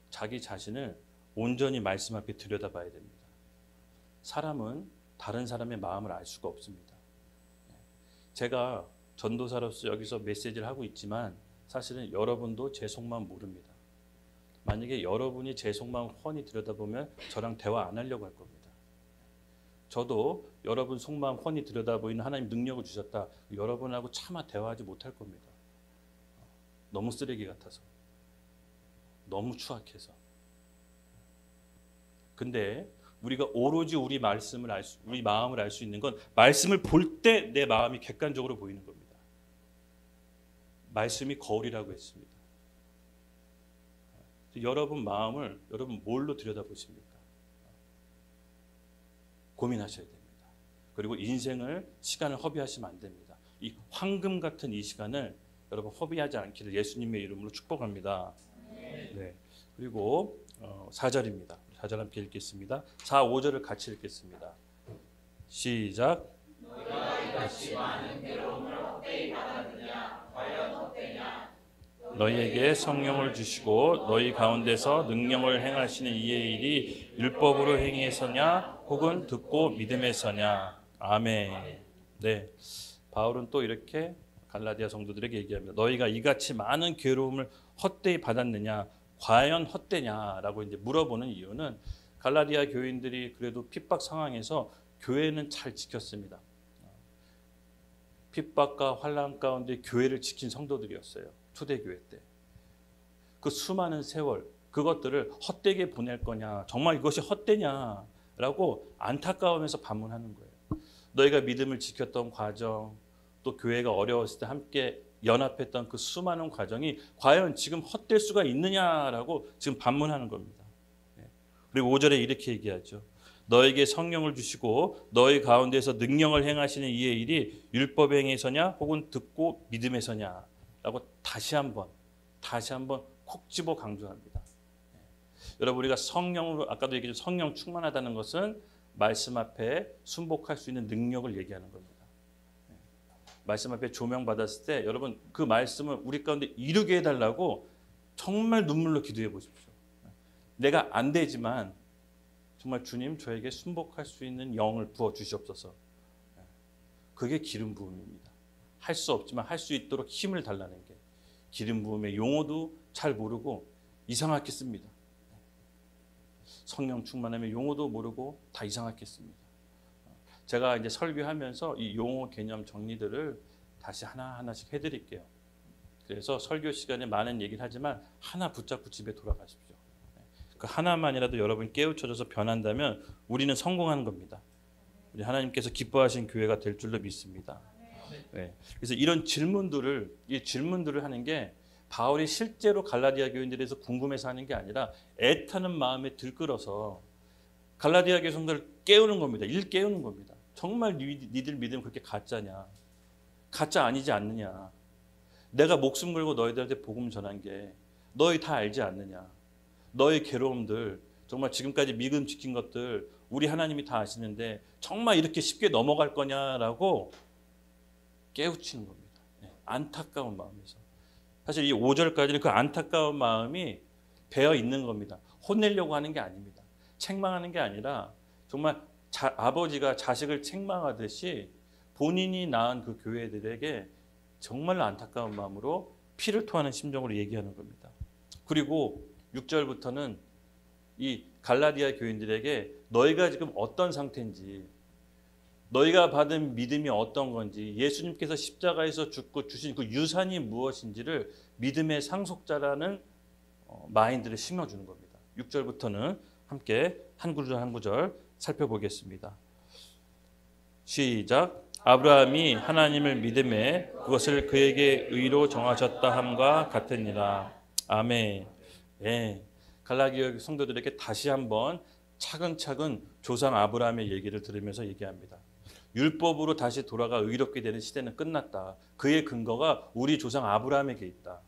자기 자신을 온전히 말씀 앞에 들여다봐야 됩니다. 사람은 다른 사람의 마음을 알 수가 없습니다. 제가 전도사로서 여기서 메시지를 하고 있지만 사실은 여러분도 제 속마음 모릅니다. 만약에 여러분이 제 속마음 훤히 들여다보면 저랑 대화 안 하려고 할 겁니다. 저도 여러분 속마음 훤히 들여다보이는 하나님 능력을 주셨다. 여러분하고 차마 대화하지 못할 겁니다. 너무 쓰레기 같아서. 너무 추악해서. 근데 우리가 오로지 우리 말씀을 우리 마음을 알 수 있는 건 말씀을 볼 때 내 마음이 객관적으로 보이는 겁니다. 말씀이 거울이라고 했습니다. 여러분 마음을 여러분 뭘로 들여다보십니까? 고민하셔야 됩니다. 그리고 인생을, 시간을 허비하시면 안 됩니다. 이 황금 같은 이 시간을 여러분 허비하지 않기를 예수님의 이름으로 축복합니다. 네. 그리고 4절입니다. 4절 함께 읽겠습니다. 4, 5절을 같이 읽겠습니다. 시작. 너희가 이같이 많은 괴로움을 헛되이 받았느냐? 과연 헛되냐? 너희에게 성령을 주시고 너희 가운데서 능력을 행하시는 이의 일이 율법으로 행해서냐 혹은 듣고 믿음에서냐. 아멘. 네. 바울은 또 이렇게 갈라디아 성도들에게 얘기합니다. 너희가 이같이 많은 괴로움을 헛되이 받았느냐, 과연 헛되냐라고 이제 물어보는 이유는, 갈라디아 교인들이 그래도 핍박 상황에서 교회는 잘 지켰습니다. 핍박과 환난 가운데 교회를 지킨 성도들이었어요. 초대교회 때. 그 수많은 세월, 그것들을 헛되게 보낼 거냐, 정말 이것이 헛되냐라고 안타까우면서 반문하는 거예요. 너희가 믿음을 지켰던 과정, 또 교회가 어려웠을 때 함께 연합했던 그 수많은 과정이 과연 지금 헛될 수가 있느냐라고 지금 반문하는 겁니다. 그리고 5절에 이렇게 얘기하죠. 너에게 성령을 주시고 너희 가운데서 능력을 행하시는 이의 일이 율법에 행해서냐 혹은 듣고 믿음에서냐 라고 다시 한번 콕 집어 강조합니다. 여러분, 우리가 성령으로, 아까도 얘기했죠. 성령 충만하다는 것은 말씀 앞에 순복할 수 있는 능력을 얘기하는 겁니다. 말씀 앞에 조명받았을 때 여러분 그 말씀을 우리 가운데 이루게 해달라고 정말 눈물로 기도해 보십시오. 내가 안 되지만 정말 주님, 저에게 순복할 수 있는 영을 부어 주시옵소서. 그게 기름 부음입니다. 할 수 없지만 할 수 있도록 힘을 달라는 게. 기름 부음의 용어도 잘 모르고 이상하게 씁니다. 성령 충만하면 용어도 모르고 다 이상하게 씁니다. 제가 이제 설교하면서 이 용어 개념 정리들을 다시 하나하나씩 해드릴게요. 그래서 설교 시간에 많은 얘기를 하지만 하나 붙잡고 집에 돌아가십시오. 그 하나만이라도 여러분 깨우쳐져서 변한다면 우리는 성공하는 겁니다. 우리 하나님께서 기뻐하신 교회가 될 줄로 믿습니다. 네. 그래서 이런 질문들을 하는 게 바울이 실제로 갈라디아 교인들에서 궁금해서 하는 게 아니라 애타는 마음에 들끓어서 갈라디아 교회 성도를 깨우는 겁니다. 일 깨우는 겁니다. 정말 니들 믿음 그렇게 가짜냐? 가짜 아니지 않느냐? 내가 목숨 걸고 너희들한테 복음 전한 게 너희 다 알지 않느냐? 너희 괴로움들, 정말 지금까지 믿음 지킨 것들 우리 하나님이 다 아시는데 정말 이렇게 쉽게 넘어갈 거냐라고 깨우치는 겁니다. 안타까운 마음에서. 사실 이 5절까지는 그 안타까운 마음이 배어 있는 겁니다. 혼내려고 하는 게 아닙니다. 책망하는 게 아니라 정말 아버지가 자식을 책망하듯이 본인이 낳은 그 교회들에게 정말 안타까운 마음으로 피를 토하는 심정으로 얘기하는 겁니다. 그리고 6절부터는 이 갈라디아 교인들에게 너희가 지금 어떤 상태인지, 너희가 받은 믿음이 어떤 건지, 예수님께서 십자가에서 죽고 주신 그 유산이 무엇인지를 믿음의 상속자라는 마인드를 심어주는 겁니다. 6절부터는 함께 한 구절 한 구절 살펴보겠습니다. 시작. 아브라함이 하나님을 믿음에 그것을 그에게 의로 정하셨다 함과 같으니라. 아멘. 예. 갈라디아 성도들에게 다시 한번 차근차근 조상 아브라함의 얘기를 들으면서 얘기합니다. 율법으로 다시 돌아가 의롭게 되는 시대는 끝났다. 그의 근거가 우리 조상 아브라함에게 있다.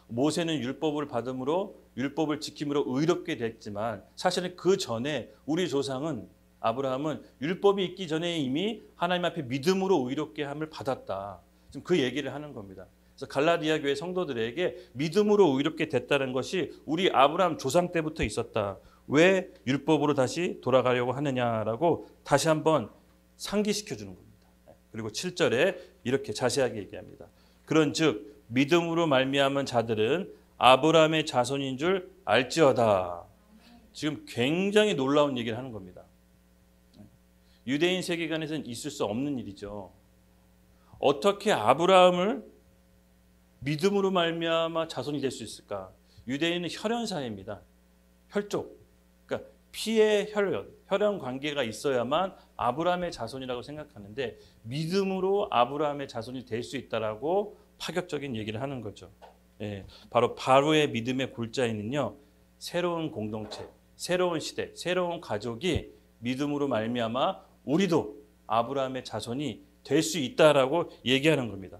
모세는 율법을 받음으로 율법을 지킴으로 의롭게 됐지만 사실은 그 전에 우리 조상은 아브라함은 율법이 있기 전에 이미 하나님 앞에 믿음으로 의롭게 함을 받았다. 지금 그 얘기를 하는 겁니다. 그래서 갈라디아 교회 성도들에게 믿음으로 의롭게 됐다는 것이 우리 아브라함 조상 때부터 있었다. 왜 율법으로 다시 돌아가려고 하느냐라고 다시 한번 상기시켜 주는 겁니다. 그리고 7절에 이렇게 자세하게 얘기합니다. 그런즉 믿음으로 말미암은 자들은 아브라함의 자손인 줄 알지어다. 지금 굉장히 놀라운 얘기를 하는 겁니다. 유대인 세계관에서는 있을 수 없는 일이죠. 어떻게 아브라함을 믿음으로 말미암아 자손이 될 수 있을까? 유대인은 혈연사회입니다. 혈족. 그러니까 피의 혈연 관계가 있어야만 아브라함의 자손이라고 생각하는데 믿음으로 아브라함의 자손이 될 수 있다라고 파격적인 얘기를 하는 거죠. 예, 바로 바로의 믿음의 골자에는요, 새로운 공동체, 새로운 시대, 새로운 가족이 믿음으로 말미암아 우리도 아브라함의 자손이 될 수 있다라고 얘기하는 겁니다.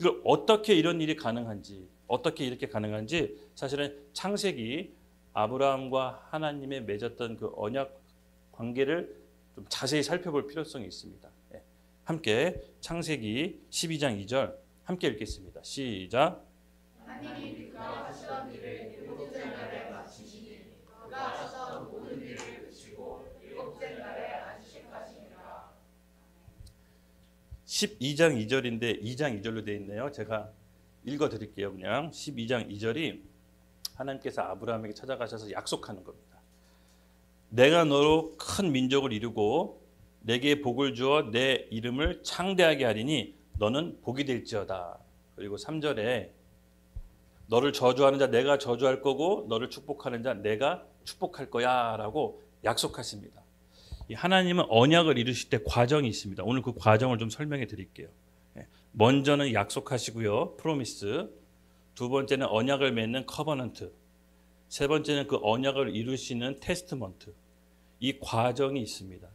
이걸 어떻게 이런 일이 가능한지, 어떻게 이렇게 가능한지 사실은 창세기 아브라함과 하나님의 맺었던 그 언약 관계를 좀 자세히 살펴볼 필요성이 있습니다. 예, 함께 창세기 12장 2절 함께 읽겠습니다. 시작. 하나님이 그가 하시던 일을 일곱째 날에 마치시니 그가 하셨던 모든 일을 그치고 일곱째 날에 안식하시니라. 12장 2절인데 2장 2절로 되어 있네요. 제가 읽어드릴게요. 그냥 12장 2절이 하나님께서 아브라함에게 찾아가셔서 약속하는 겁니다. 내가 너로 큰 민족을 이루고 내게 복을 주어 내 이름을 창대하게 하리니 너는 복이 될지어다. 그리고 3절에 너를 저주하는 자 내가 저주할 거고 너를 축복하는 자 내가 축복할 거야 라고 약속하십니다. 하나님은 언약을 이루실 때 과정이 있습니다. 오늘 그 과정을 좀 설명해 드릴게요. 먼저는 약속하시고요. 프로미스. 두 번째는 언약을 맺는 커버넌트. 세 번째는 그 언약을 이루시는 테스트먼트. 이 과정이 있습니다.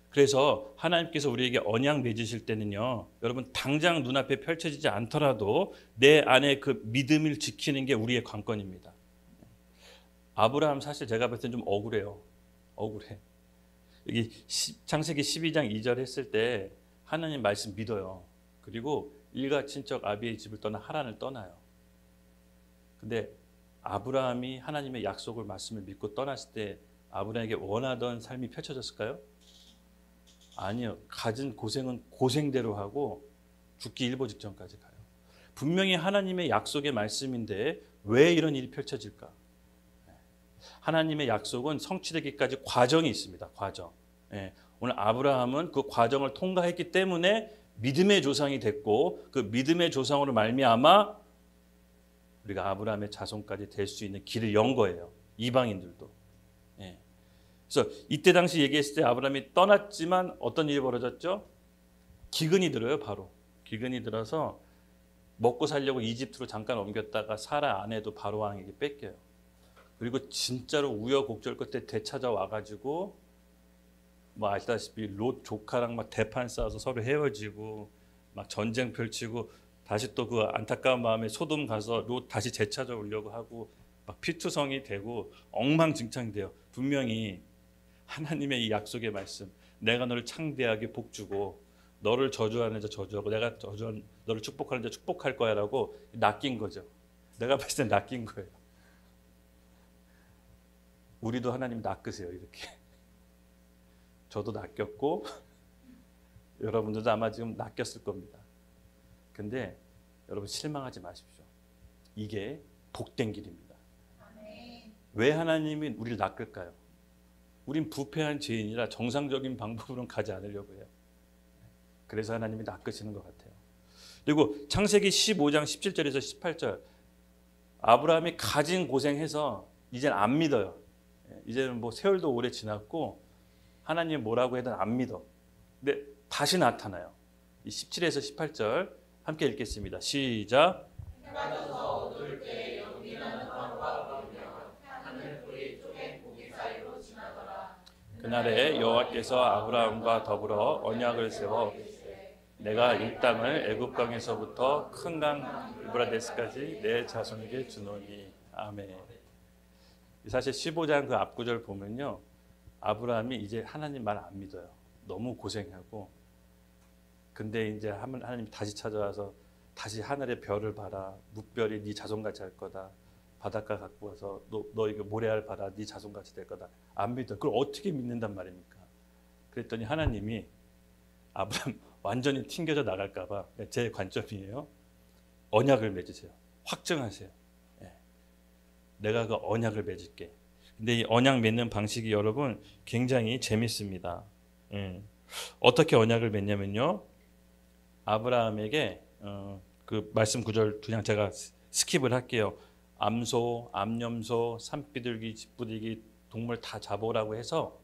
그래서 하나님께서 우리에게 언약 맺으실 때는요, 여러분 당장 눈앞에 펼쳐지지 않더라도 내 안에 그 믿음을 지키는 게 우리의 관건입니다. 아브라함 사실 제가 봤을 땐 좀 억울해요. 억울해. 여기 창세기 12장 2절 했을 때 하나님 말씀 믿어요. 그리고 일가 친척 아비의 집을 떠나 하란을 떠나요. 근데 아브라함이 하나님의 약속을 말씀을 믿고 떠났을 때 아브라함에게 원하던 삶이 펼쳐졌을까요? 아니요. 가진 고생은 고생대로 하고 죽기 일보 직전까지 가요. 분명히 하나님의 약속의 말씀인데 왜 이런 일이 펼쳐질까? 하나님의 약속은 성취되기까지 과정이 있습니다. 과정. 오늘 아브라함은 그 과정을 통과했기 때문에 믿음의 조상이 됐고 그 믿음의 조상으로 말미암아 우리가 아브라함의 자손까지 될 수 있는 길을 연 거예요. 이방인들도. 그래서 이때 당시 얘기했을 때 아브라함이 떠났지만 어떤 일이 벌어졌죠? 기근이 들어요. 바로 기근이 들어서 먹고 살려고 이집트로 잠깐 옮겼다가 사라 아내도 바로 왕에게 뺏겨요. 그리고 진짜로 우여곡절 끝에 되찾아와 가지고 뭐 아시다시피 롯 조카랑 막 대판 싸워서 서로 헤어지고 막 전쟁 펼치고 다시 또 그 안타까운 마음에 소돔 가서 롯 다시 되찾아오려고 하고 막 피투성이 되고 엉망진창돼요. 분명히 하나님의 이 약속의 말씀, 내가 너를 창대하게 복주고 너를 저주하는 자 저주하고 내가 너를 축복하는 자 축복할 거야라고 낚인 거죠. 내가 봤을 때 낚인 거예요. 우리도 하나님 낚으세요. 이렇게. 저도 낚였고 여러분들도 아마 지금 낚였을 겁니다. 근데 여러분 실망하지 마십시오. 이게 복된 길입니다. 왜 하나님이 우리를 낚을까요? 우린 부패한 죄인이라 정상적인 방법으로는 가지 않으려고 해요. 그래서 하나님이 낚으시는 것 같아요. 그리고 창세기 15장 17절에서 18절 아브라함이 가진 고생해서 이제는 안 믿어요. 이제는 뭐 세월도 오래 지났고 하나님이 뭐라고 해도 안 믿어. 근데 다시 나타나요. 이 17에서 18절 함께 읽겠습니다. 시작. 해가 져서 어두울 때 연기나는 바람과 불며 하늘 불이 쪼갠 고기 사이로 지나더라. 그날에 여호와께서 아브라함과 더불어 언약을 세워 내가 이 땅을 애굽 강에서부터 큰 강 유브라데스까지 내 자손에게 주노니. 아멘. 사실 15장 그 앞구절 보면요, 아브라함이 이제 하나님 말 안 믿어요. 너무 고생하고. 근데 이제 하나님 다시 찾아와서 다시 하늘의 별을 봐라. 뭇별이 네 자손같이 할 거다. 바닷가 갖고 와서 너 이거 모래알 봐라. 네 자손같이 될 거다. 안 믿어. 그걸 어떻게 믿는단 말입니까? 그랬더니 하나님이 아브라함 완전히 튕겨져 나갈까 봐, 제 관점이에요. 언약을 맺으세요. 확증하세요. 내가 그 언약을 맺을게. 근데 이 언약 맺는 방식이 여러분 굉장히 재밌습니다. 어떻게 언약을 맺냐면요, 아브라함에게 그 말씀 구절 그냥 제가 스킵을 할게요. 암소, 암염소, 산비둘기, 집부들기 동물 다 잡으라고 해서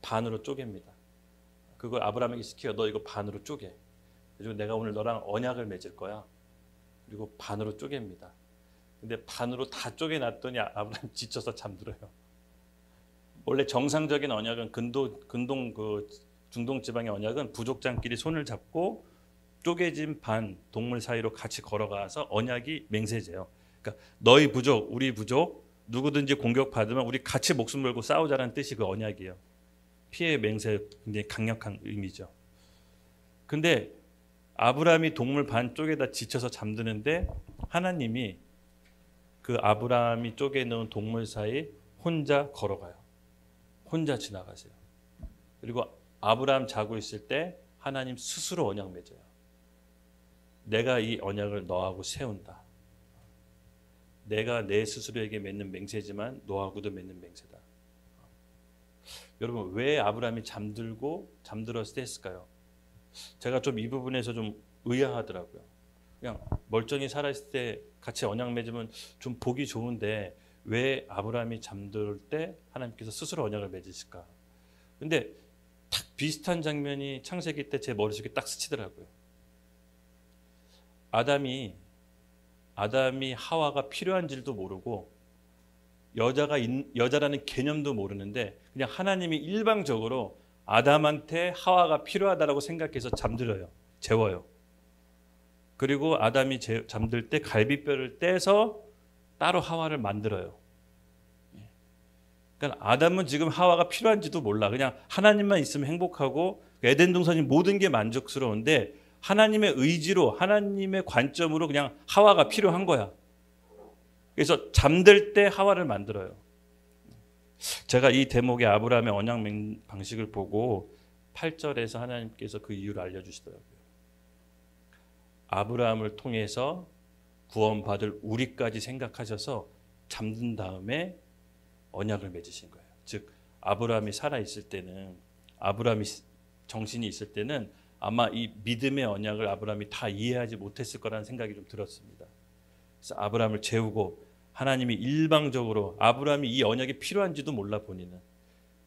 반으로 쪼갭니다. 그걸 아브라함에게 시켜요. 너 이거 반으로 쪼개. 그리고 내가 오늘 너랑 언약을 맺을 거야. 그리고 반으로 쪼갭니다. 근데 반으로 다 쪼개놨더니 아브라함 지쳐서 잠들어요. 원래 정상적인 언약은 근동 그 중동 지방의 언약은 부족장끼리 손을 잡고 쪼개진 반 동물 사이로 같이 걸어가서 언약이 맹세제요. 그러니까 너희 부족, 우리 부족 누구든지 공격받으면 우리 같이 목숨 걸고 싸우자라는 뜻이 그 언약이에요. 피해 맹세 굉장히 강력한 의미죠. 근데 아브라함이 동물 반 쪼개다 지쳐서 잠드는데 하나님이 그 아브라함이 쪼개놓은 동물 사이 혼자 걸어가요. 혼자 지나가세요. 그리고 아브라함 자고 있을 때 하나님 스스로 언약 맺어요. 내가 이 언약을 너하고 세운다. 내가 내 스스로에게 맺는 맹세지만 너하고도 맺는 맹세다. 여러분 왜 아브라함이 잠들었을 때 했을까요? 제가 좀 이 부분에서 좀 의아하더라고요. 그냥 멀쩡히 살아있을 때 같이 언약 맺으면 좀 보기 좋은데 왜 아브라함이 잠들 때 하나님께서 스스로 언약을 맺으실까? 근데 딱 비슷한 장면이 창세기 때 제 머릿속에 딱 스치더라고요. 아담이 하와가 필요한지도 모르고 여자라는 개념도 모르는데 그냥 하나님이 일방적으로 아담한테 하와가 필요하다라고 생각해서 잠들어요. 재워요. 그리고 아담이 잠들 때 갈비뼈를 떼서 따로 하와를 만들어요. 그러니까 아담은 지금 하와가 필요한지도 몰라. 그냥 하나님만 있으면 행복하고 에덴 동산이 모든 게 만족스러운데 하나님의 의지로 하나님의 관점으로 그냥 하와가 필요한 거야. 그래서 잠들 때 하와를 만들어요. 제가 이 대목의 아브라함의 언약 방식을 보고 8절에서 하나님께서 그 이유를 알려주시더라고요. 아브라함을 통해서 구원받을 우리까지 생각하셔서 잠든 다음에 언약을 맺으신 거예요. 즉 아브라함이 살아있을 때는, 아브라함이 정신이 있을 때는 아마 이 믿음의 언약을 아브라함이 다 이해하지 못했을 거라는 생각이 좀 들었습니다. 그래서 아브라함을 재우고 하나님이 일방적으로 아브라함이 이 언약이 필요한지도 몰라 본인은.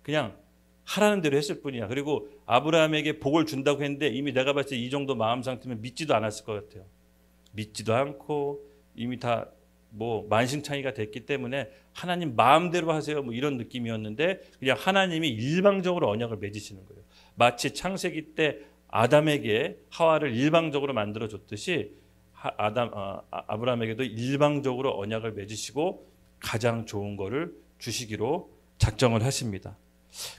그냥 하라는 대로 했을 뿐이야. 그리고 아브라함에게 복을 준다고 했는데 이미 내가 봤을 때 이 정도 마음 상태면 믿지도 않았을 것 같아요. 믿지도 않고 이미 다 뭐 만신창이가 됐기 때문에 하나님 마음대로 하세요 뭐 이런 느낌이었는데 그냥 하나님이 일방적으로 언약을 맺으시는 거예요. 마치 창세기 때 아담에게 하와를 일방적으로 만들어 줬듯이 아브라함에게도 일방적으로 언약을 맺으시고 가장 좋은 거를 주시기로 작정을 하십니다.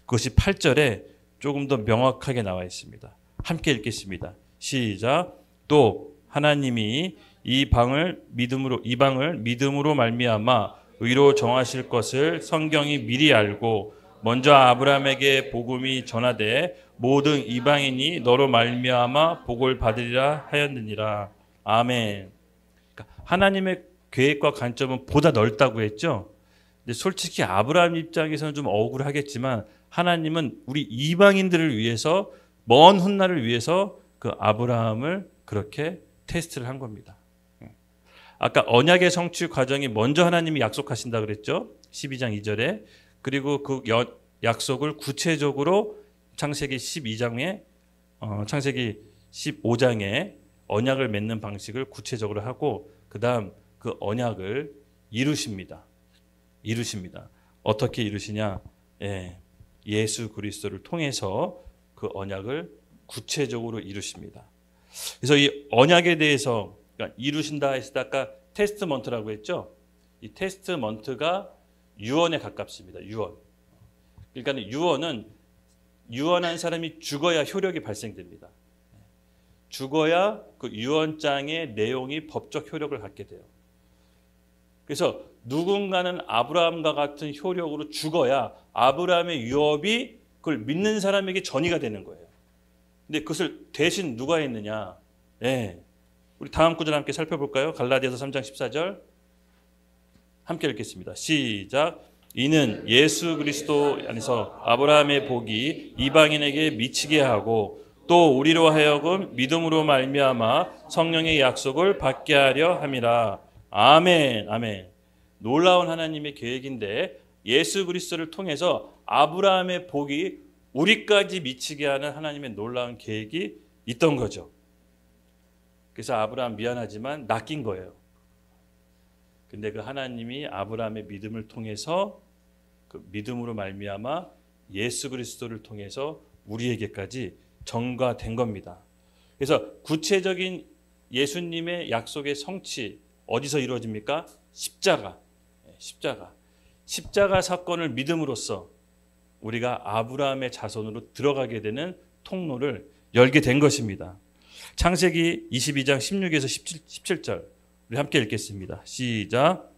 그것이 8절에 조금 더 명확하게 나와 있습니다. 함께 읽겠습니다. 시작. 또 하나님이 이 방을 믿음으로 말미암아 의로 정하실 것을 성경이 미리 알고 먼저 아브라함에게 복음이 전하되 모든 이방인이 너로 말미암아 복을 받으리라 하였느니라. 아멘. 그러니까 하나님의 계획과 관점은 보다 넓다고 했죠. 근데 솔직히 아브라함 입장에서는 좀 억울하겠지만 하나님은 우리 이방인들을 위해서 먼 훗날을 위해서 그 아브라함을 그렇게 테스트를 한 겁니다. 아까 언약의 성취 과정이 먼저 하나님이 약속하신다 그랬죠. 12장 2절에. 그리고 그 약속을 구체적으로 창세기 12장에 창세기 15장에 언약을 맺는 방식을 구체적으로 하고 그다음 그 언약을 이루십니다. 어떻게 이루시냐? 예수 그리스도를 통해서 그 언약을 구체적으로 이루십니다. 그래서 이 언약에 대해서 그러니까 이루신다 했을 때 아까 테스트먼트라고 했죠. 이 테스트먼트가 유언에 가깝습니다. 유언. 그러니까 유언은 유언한 사람이 죽어야 효력이 발생됩니다. 죽어야 그 유언장의 내용이 법적 효력을 갖게 돼요. 그래서 누군가는 아브라함과 같은 효력으로 죽어야 아브라함의 유업이 그걸 믿는 사람에게 전이가 되는 거예요. 근데 그것을 대신 누가 했느냐? 우리 다음 구절 함께 살펴볼까요? 갈라디아서 3장 14절 함께 읽겠습니다. 시작. 이는 예수 그리스도 안에서 아브라함의 복이 이방인에게 미치게 하고 또 우리로 하여금 믿음으로 말미암아 성령의 약속을 받게 하려 함이라. 아멘. 아멘. 놀라운 하나님의 계획인데 예수 그리스도를 통해서 아브라함의 복이 우리까지 미치게 하는 하나님의 놀라운 계획이 있던 거죠. 그래서 아브라함 미안하지만 낚인 거예요. 근데 그 하나님이 아브라함의 믿음을 통해서 그 믿음으로 말미암아 예수 그리스도를 통해서 우리에게까지 전가된 겁니다. 그래서 구체적인 예수님의 약속의 성취 어디서 이루어집니까? 십자가 사건을 믿음으로써 우리가 아브라함의 자손으로 들어가게 되는 통로를 열게 된 것입니다. 창세기 22장 16에서 17절 우리 함께 읽겠습니다. 시작.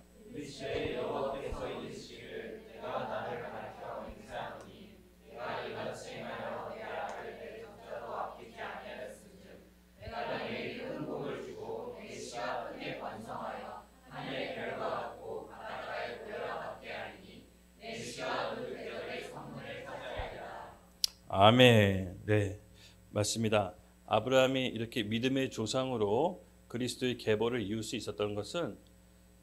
아멘. 네, 맞습니다. 아브라함이 이렇게 믿음의 조상으로 그리스도의 계보를 이룰 수 있었던 것은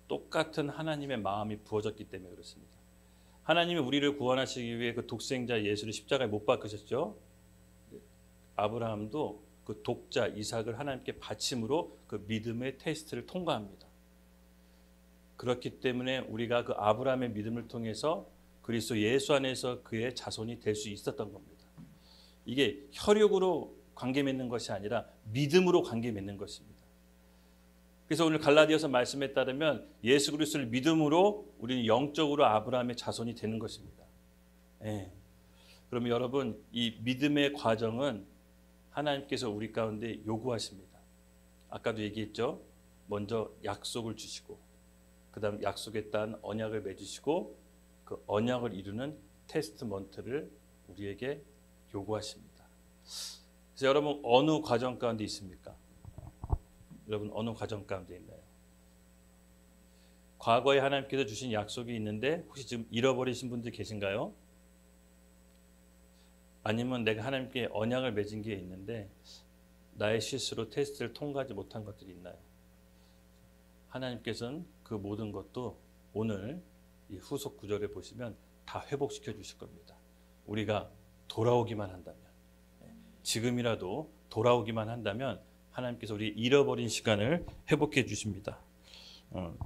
똑같은 하나님의 마음이 부어졌기 때문에 그렇습니다. 하나님이 우리를 구원하시기 위해 그 독생자 예수를 십자가에 못 박으셨죠. 아브라함도 그 독자 이삭을 하나님께 바침으로 그 믿음의 테스트를 통과합니다. 그렇기 때문에 우리가 그 아브라함의 믿음을 통해서 그리스도 예수 안에서 그의 자손이 될 수 있었던 겁니다. 이게 혈육으로 관계 맺는 것이 아니라 믿음으로 관계 맺는 것입니다. 그래서 오늘 갈라디아서 말씀에 따르면 예수 그리스도를 믿음으로 우리는 영적으로 아브라함의 자손이 되는 것입니다. 그러면 여러분 이 믿음의 과정은 하나님께서 우리 가운데 요구하십니다. 아까도 얘기했죠. 먼저 약속을 주시고 그 다음 약속에 따른 언약을 맺으시고 그 언약을 이루는 테스트먼트를 우리에게 요구하십니다. 그래서 여러분 어느 과정 가운데 있습니까? 여러분 어느 과정 가운데 있나요? 과거에 하나님께서 주신 약속이 있는데 혹시 지금 잃어버리신 분들 계신가요? 아니면 내가 하나님께 언약을 맺은 게 있는데 나의 실수로 테스트를 통과하지 못한 것들이 있나요? 하나님께서는 그 모든 것도 오늘 이 후속 구절에 보시면 다 회복시켜 주실 겁니다. 우리가 돌아오기만 한다면, 지금이라도 돌아오기만 한다면 하나님께서 우리 잃어버린 시간을 회복해 주십니다.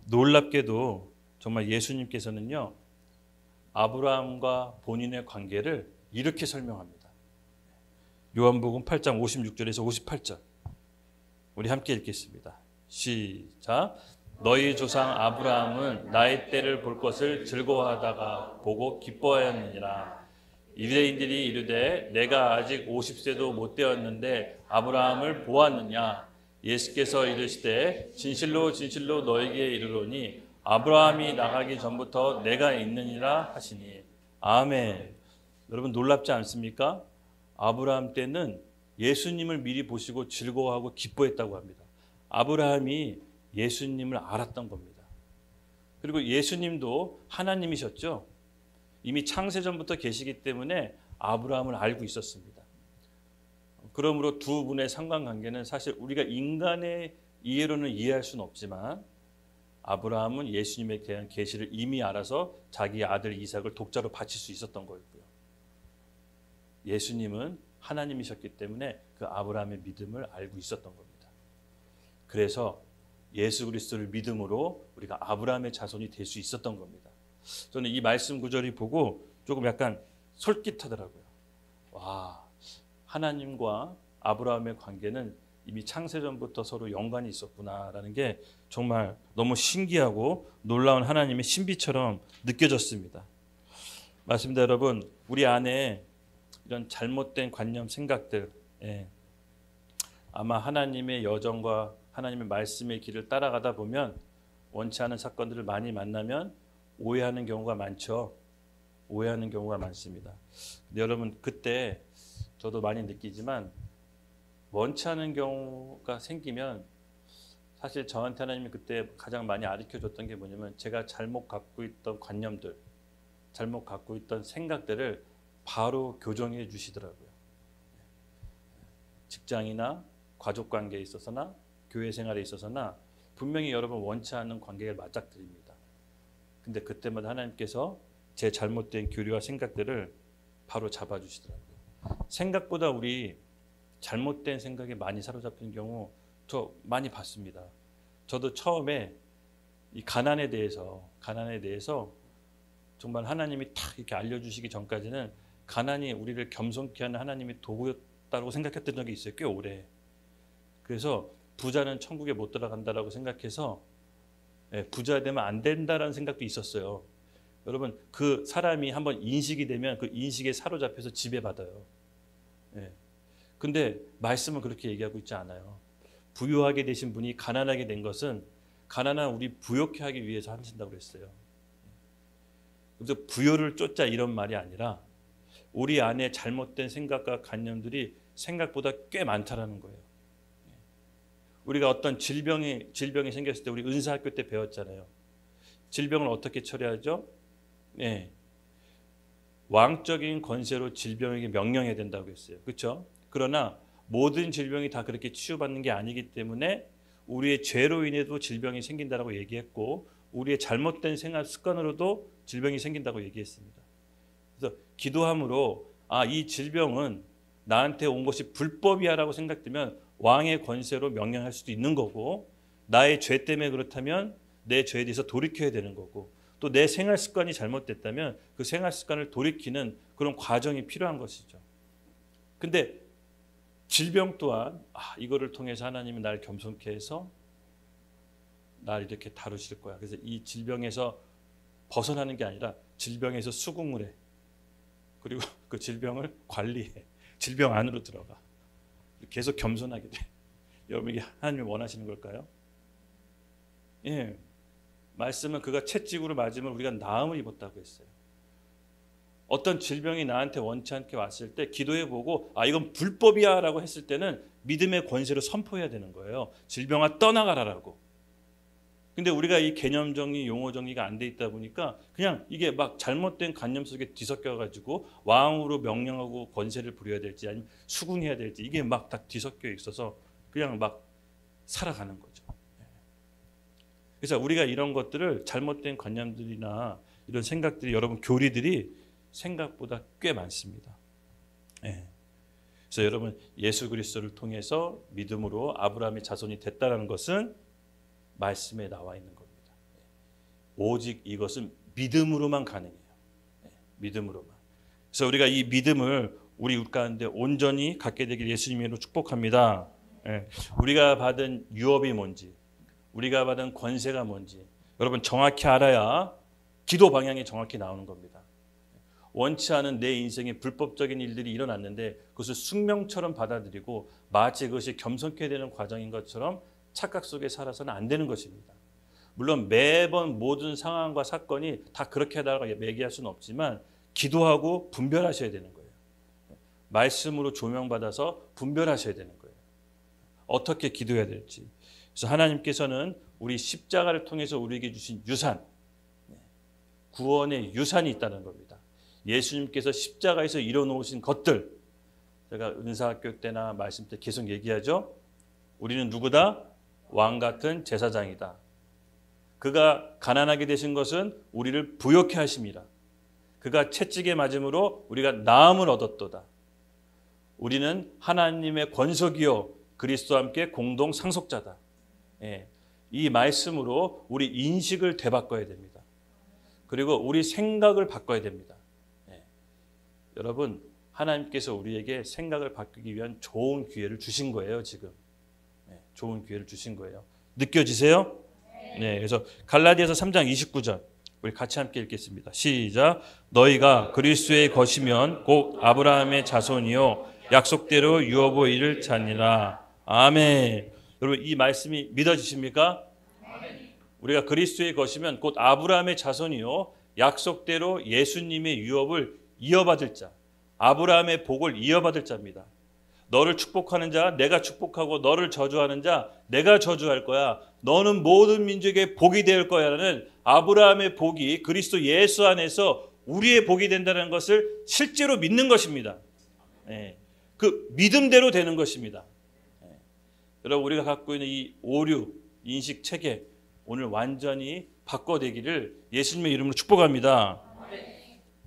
놀랍게도 정말 예수님께서는요, 아브라함과 본인의 관계를 이렇게 설명합니다. 요한복음 8장 56절에서 58절. 우리 함께 읽겠습니다. 시작. 너희 조상 아브라함은 나의 때를 볼 것을 즐거워하다가 보고 기뻐하였느니라. 유대인들이 이르되 내가 아직 50세도 못 되었는데 아브라함을 보았느냐. 예수께서 이르시되 진실로 진실로 너에게 이르노니 아브라함이 나가기 전부터 내가 있느니라 하시니. 아멘. 여러분 놀랍지 않습니까? 아브라함 때는 예수님을 미리 보시고 즐거워하고 기뻐했다고 합니다. 아브라함이 예수님을 알았던 겁니다. 그리고 예수님도 하나님이셨죠. 이미 창세전부터 계시기 때문에 아브라함을 알고 있었습니다. 그러므로 두 분의 상관관계는 사실 우리가 인간의 이해로는 이해할 수는 없지만 아브라함은 예수님에 대한 계시를 이미 알아서 자기 아들 이삭을 독자로 바칠 수 있었던 거였고요. 예수님은 하나님이셨기 때문에 그 아브라함의 믿음을 알고 있었던 겁니다. 그래서 예수 그리스도를 믿음으로 우리가 아브라함의 자손이 될 수 있었던 겁니다. 저는 이 말씀 구절이 보고 조금 약간 솔깃하더라고요. 와, 하나님과 아브라함의 관계는 이미 창세전부터 서로 연관이 있었구나라는 게 정말 너무 신기하고 놀라운 하나님의 신비처럼 느껴졌습니다. 맞습니다, 여러분. 우리 안에 이런 잘못된 관념, 생각들, 아마 하나님의 여정과 하나님의 말씀의 길을 따라가다 보면 원치 않은 사건들을 많이 만나면 오해하는 경우가 많죠. 오해하는 경우가 많습니다. 근데 여러분 그때 저도 많이 느끼지만 원치 않은 경우가 생기면 사실 저한테 하나님이 그때 가장 많이 가르쳐줬던 게 뭐냐면 제가 잘못 갖고 있던 관념들, 잘못 갖고 있던 생각들을 바로 교정해 주시더라고요. 직장이나 가족관계에 있어서나 교회 생활에 있어서나 분명히 여러분 원치 않는 관계를 맞닥뜨립니다. 근데 그때마다 하나님께서 제 잘못된 교리와 생각들을 바로 잡아주시더라고요. 생각보다 우리 잘못된 생각에 많이 사로잡힌 경우 저 많이 봤습니다. 저도 처음에 이 가난에 대해서 정말 하나님이 탁 이렇게 알려주시기 전까지는 가난이 우리를 겸손케 하는 하나님의 도구였다고 생각했던 적이 있어요. 꽤 오래. 그래서 부자는 천국에 못 들어간다라고 생각해서 부자 되면 안 된다라는 생각도 있었어요. 여러분 그 사람이 한번 인식이 되면 그 인식에 사로잡혀서 지배받아요. 근데 말씀은 그렇게 얘기하고 있지 않아요. 부유하게 되신 분이 가난하게 된 것은 가난한 우리 부욕해 하기 위해서 하신다고 그랬어요. 그래서 부여를 쫓자 이런 말이 아니라 우리 안에 잘못된 생각과 관념들이 생각보다 꽤 많다라는 거예요. 우리가 어떤 질병이 생겼을 때 우리 은사학교 때 배웠잖아요. 질병을 어떻게 처리하죠? 왕적인 권세로 질병에게 명령해야 된다고 했어요. 그렇죠? 그러나 모든 질병이 다 그렇게 치유받는 게 아니기 때문에 우리의 죄로 인해도 질병이 생긴다고 얘기했고 우리의 잘못된 생활 습관으로도 질병이 생긴다고 얘기했습니다. 그래서 기도함으로 이 질병은 나한테 온 것이 불법이야라고 생각되면 왕의 권세로 명령할 수도 있는 거고 나의 죄 때문에 그렇다면 내 죄에 대해서 돌이켜야 되는 거고 또 내 생활 습관이 잘못됐다면 그 생활 습관을 돌이키는 그런 과정이 필요한 것이죠. 근데 질병 또한 이거를 통해서 하나님은 나를 겸손케 해서 날 이렇게 다루실 거야. 그래서 이 질병에서 벗어나는 게 아니라 질병에서 수긍을 해. 그리고 그 질병을 관리해. 질병 안으로 들어가. 계속 겸손하게 돼. 여러분 이게 하나님이 원하시는 걸까요? 말씀은 그가 채찍으로 맞으면 우리가 나음을 입었다고 했어요. 어떤 질병이 나한테 원치 않게 왔을 때 기도해보고 이건 불법이야 라고 했을 때는 믿음의 권세로 선포해야 되는 거예요. 질병아 떠나가라라고. 근데 우리가 이 개념 정리, 용어 정리가 안 돼 있다 보니까 그냥 이게 막 잘못된 관념 속에 뒤섞여가지고 왕으로 명령하고 권세를 부려야 될지 아니면 수긍해야 될지 이게 막 다 뒤섞여 있어서 그냥 막 살아가는 거죠. 그래서 우리가 이런 것들을 잘못된 관념들이나 이런 생각들이 여러분 교리들이 생각보다 꽤 많습니다. 그래서 여러분 예수 그리스도를 통해서 믿음으로 아브라함의 자손이 됐다는 것은 말씀에 나와 있는 겁니다. 오직 이것은 믿음으로만 가능해요. 믿음으로만. 그래서 우리가 이 믿음을 우리 가운데 온전히 갖게 되길 예수님의 이름으로 축복합니다. 우리가 받은 유업이 뭔지, 우리가 받은 권세가 뭔지 여러분 정확히 알아야 기도 방향이 정확히 나오는 겁니다. 원치 않은 내 인생에 불법적인 일들이 일어났는데 그것을 숙명처럼 받아들이고 마치 그것이 겸손케 되는 과정인 것처럼 착각 속에 살아서는 안 되는 것입니다. 물론 매번 모든 상황과 사건이 다 그렇게 하다가 매기할 수는 없지만 기도하고 분별하셔야 되는 거예요. 말씀으로 조명받아서 분별하셔야 되는 거예요. 어떻게 기도해야 될지. 그래서 하나님께서는 우리 십자가를 통해서 우리에게 주신 유산, 구원의 유산이 있다는 겁니다. 예수님께서 십자가에서 이뤄놓으신 것들, 제가 은사학교 때나 말씀 때 계속 얘기하죠. 우리는 누구다? 왕 같은 제사장이다. 그가 가난하게 되신 것은 우리를 부욕해 하심이라. 그가 채찍에 맞음으로 우리가 나음을 얻었도다. 우리는 하나님의 권속이요 그리스도와 함께 공동 상속자다. 이 말씀으로 우리 인식을 되바꿔야 됩니다. 그리고 우리 생각을 바꿔야 됩니다. 여러분 하나님께서 우리에게 생각을 바꾸기 위한 좋은 기회를 주신 거예요. 지금 좋은 기회를 주신 거예요. 느껴지세요? 네. 그래서 갈라디아서 3장 29절 우리 같이 함께 읽겠습니다. 시작. 너희가 그리스도의 것이면 곧 아브라함의 자손이요 약속대로 유업의 일을 찾니라. 아멘. 여러분 이 말씀이 믿어지십니까? 우리가 그리스도의 것이면 곧 아브라함의 자손이요 약속대로 예수님의 유업을 이어받을 자, 아브라함의 복을 이어받을 자입니다. 너를 축복하는 자 내가 축복하고 너를 저주하는 자 내가 저주할 거야. 너는 모든 민족의 복이 될 거야라는 아브라함의 복이 그리스도 예수 안에서 우리의 복이 된다는 것을 실제로 믿는 것입니다. 그 믿음대로 되는 것입니다. 여러분 우리가 갖고 있는 이 오류, 인식 체계 오늘 완전히 바꿔되기를 예수님의 이름으로 축복합니다.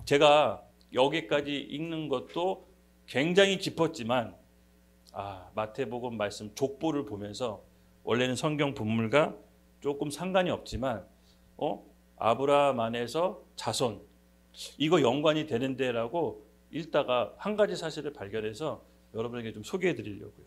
제가 여기까지 읽는 것도 굉장히 깊었지만 마태복음 말씀 족보를 보면서 원래는 성경 본물과 조금 상관이 없지만 아브라함 안에서 자손 이거 연관이 되는데라고 읽다가 한 가지 사실을 발견해서 여러분에게 좀 소개해 드리려고요.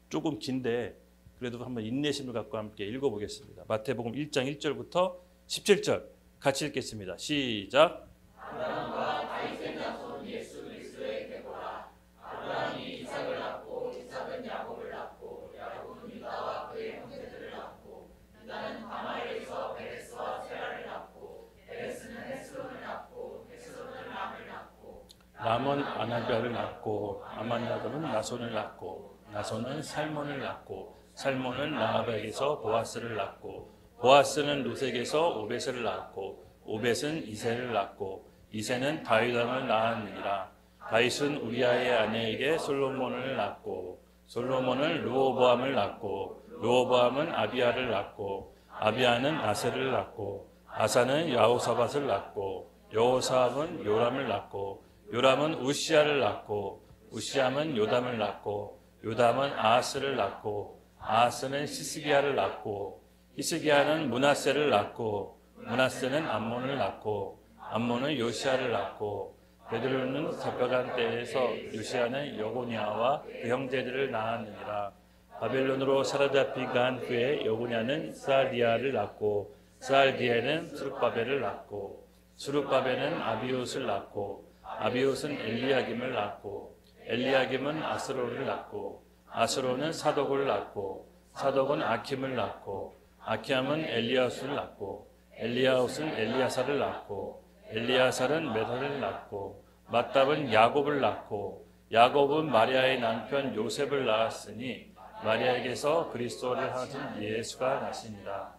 조금 긴데 그래도 한번 인내심을 갖고 함께 읽어보겠습니다. 마태복음 1장 1절부터 17절 같이 읽겠습니다. 시작. 아브라함과 다윗의 자손 예수 그리스도의 계보라. 아브라함이 이삭을 낳고 이삭은 야곱을 낳고 야곱은 유다와 그의 형제들을 낳고 유다는 다말에서 베레스와 세라를 낳고 베레스는 헤스론을 낳고 헤스론은 람을 낳고 람은 아나비아를 낳고 아마나답은 나손을 낳고 나손은 살몬을 낳고 살몬은 라합에게서 보아스를 낳고 보아스는 롯에게서 오벳을 낳고 오벳은 이새를 낳고 이새는 다윗 왕을 낳았느니라. 다윗은 우리아의 아내에게 솔로몬을 낳고 솔로몬은 르호보암을 낳고 르호보암은 아비야를 낳고 아비야는 아세를 낳고 아사는 여호사밧을 낳고 여호사밧은 요람을 낳고 요람은 우시야를 낳고 우시야는 요담을 낳고 요담은 아하스를 낳고 아하스는 히스기야를 낳고 히스기야는 므낫세를 낳고 므낫세는 암몬을 낳고 암몬은 요시야를 낳고 베드로는 잡혀간 때에서 요시야는 여고냐와 그 형제들을 낳았느니라. 바벨론으로 사로잡힌 후에 여고냐는 스알디아를 낳고 스알디아는 수룹바벨을 낳고 수룹바벨은 아비옷을 낳고 아비옷은 엘리야김을 낳고 엘리야김은 아스로를 낳고 아스로는 사독을 낳고 사독은 아킴을 낳고 아키암은 엘리야웃을 낳고 엘리야웃은 엘리야사를 낳고 엘리야살은 메달을 낳고 맏답은 야곱을 낳고 야곱은 마리아의 남편 요셉을 낳았으니 마리아에게서 그리스도를 하신 예수가 나시니라.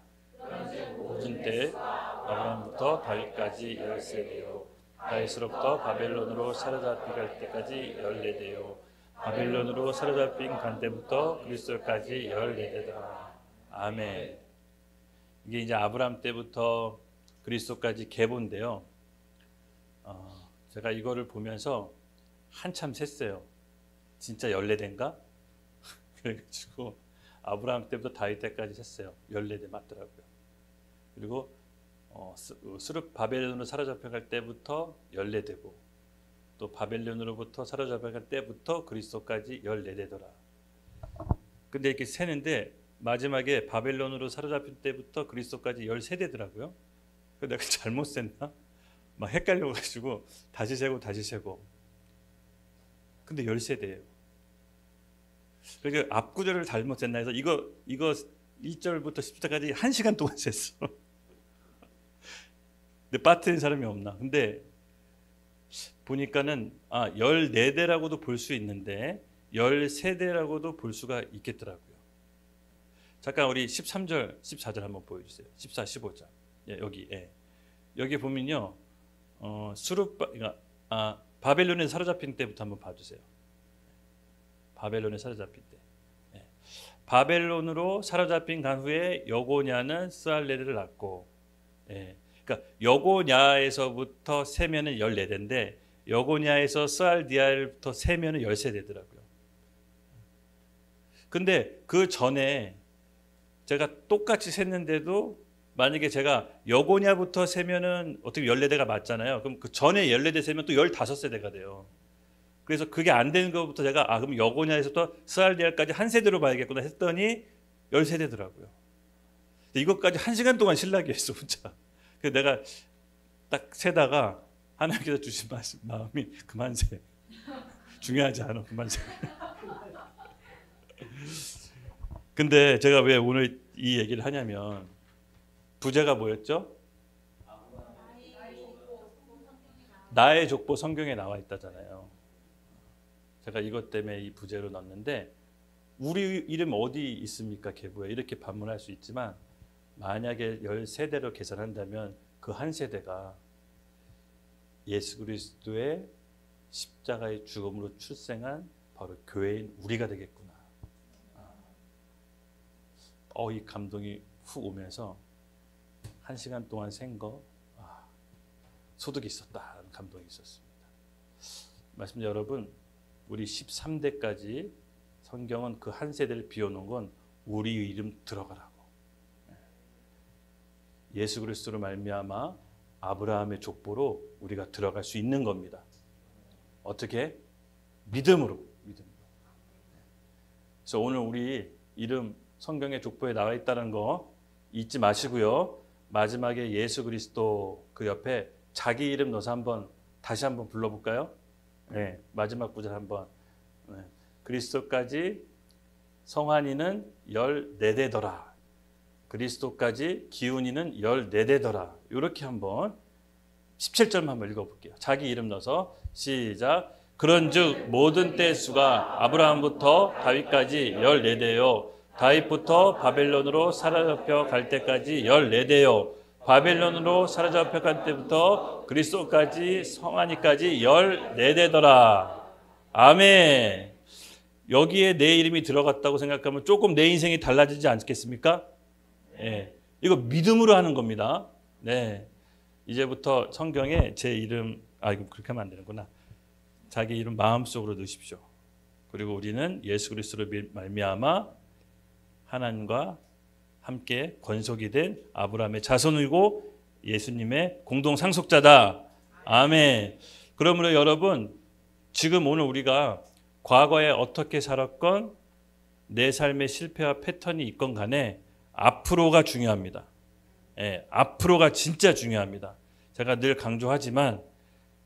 모든 때 아브라함부터 다윗까지 13대요 다윗으로부터 바벨론으로 사로잡히 갈 때까지 14대요 바벨론으로 사로잡힌 간 때부터 그리스도까지 14대다. 아멘. 이게 이제 아브라함 때부터 그리스도까지 계보인데요. 제가 이거를 보면서 한참 셌어요. 진짜 14대인가? 그래가지고 아브라함 때부터 다윗 때까지 했어요. 14대 맞더라고요. 그리고 바벨론으로 사로잡혀갈 때부터 14대고 또 바벨론으로부터 사로잡혀갈 때부터 그리스도까지 14대더라. 근데 이렇게 세는데 마지막에 바벨론으로 사로잡힐 때부터 그리스도까지 13대더라고요. 그래서 내가 잘못 셌나? 막 헷갈려가지고 다시 세고 근데 13대예요. 그러니까 앞구절을 잘못 셌나 해서 이거 1절부터 10절까지 1시간 동안 셌어. 근데 빠뜨린 사람이 없나? 근데 보니까는 14대라고도 볼 수 있는데 13대라고도 볼 수가 있겠더라고요. 잠깐 우리 13절, 14절 한번 보여주세요. 14, 15절. 여기 보면요, 바벨론에 사로잡힌 때부터 한번 봐주세요. 바벨론에 사로잡힌 때. 바벨론으로 사로잡힌 간 후에 여고냐는 스알레를 낳고, 그러니까 여고냐에서부터 세면은 14대인데 여고냐에서 스알디알부터 세면은 13대더라고요. 근데 그 전에 제가 똑같이 셌는데도 만약에 제가 여고냐부터 세면은 어떻게 14대가 맞잖아요. 그럼 그 전에 14대 세면 또 15세대가 돼요. 그래서 그게 안 되는 것부터 제가 그럼 여고냐에서부터 스알디알까지 한 세대로 봐야겠구나 했더니 10세대더라고요. 이것까지 1시간 동안 신라기했어 혼자. 그래서 내가 딱 세다가 하나님께서 주신 마음이 그만 세. 중요하지 않아. 그만 세. 근데 제가 왜 오늘 이 얘기를 하냐면 부제가 뭐였죠? 나의 족보 성경에 나와 있다잖아요. 제가 이것 때문에 이 부제로 넣었는데 우리 이름 어디 있습니까? 계보에 이렇게 반문할 수 있지만 만약에 10세대로 계산한다면 그 한 세대가 예수 그리스도의 십자가의 죽음으로 출생한 바로 교회인 우리가 되겠구나. 이 감동이 훅 오면서 1시간 동안 센 거 소득이 있었다는 감동이 있었습니다. 말씀드린 여러분, 우리 13대까지 성경은 그 한 세대를 비워놓은 건 우리 이름 들어가라고. 예수 그리스도로 말미암아 아브라함의 족보로 우리가 들어갈 수 있는 겁니다. 어떻게? 믿음으로. 그래서 오늘 우리 이름 성경의 족보에 나와 있다는 거 잊지 마시고요. 마지막에 예수 그리스도 그 옆에 자기 이름 넣어서 다시 한번 불러볼까요? 마지막 구절 한번. 그리스도까지 성환이는 14대더라. 그리스도까지 기훈이는 14대더라. 이렇게 한번 17절만 한번 읽어볼게요. 자기 이름 넣어서 시작. 그런즉 모든 때 수가 아브라함부터 다윗까지 14대요. 다윗부터 바벨론으로 사로잡혀 갈 때까지 14대요. 바벨론으로 사로잡혀 갈 때부터 그리스도까지 성환이까지 14대더라. 아멘. 여기에 내 이름이 들어갔다고 생각하면 조금 내 인생이 달라지지 않겠습니까? 이거 믿음으로 하는 겁니다. 이제부터 성경에 제 이름, 이거 그렇게 하면 안 되는구나. 자기 이름 마음속으로 넣으십시오. 그리고 우리는 예수 그리스도로 말미암아 하나님과 함께 권속이 된 아브라함의 자손이고 예수님의 공동 상속자다. 아멘. 그러므로 여러분, 지금 오늘 우리가 과거에 어떻게 살았건 내 삶의 실패와 패턴이 있건 간에 앞으로가 중요합니다. 앞으로가 진짜 중요합니다. 제가 늘 강조하지만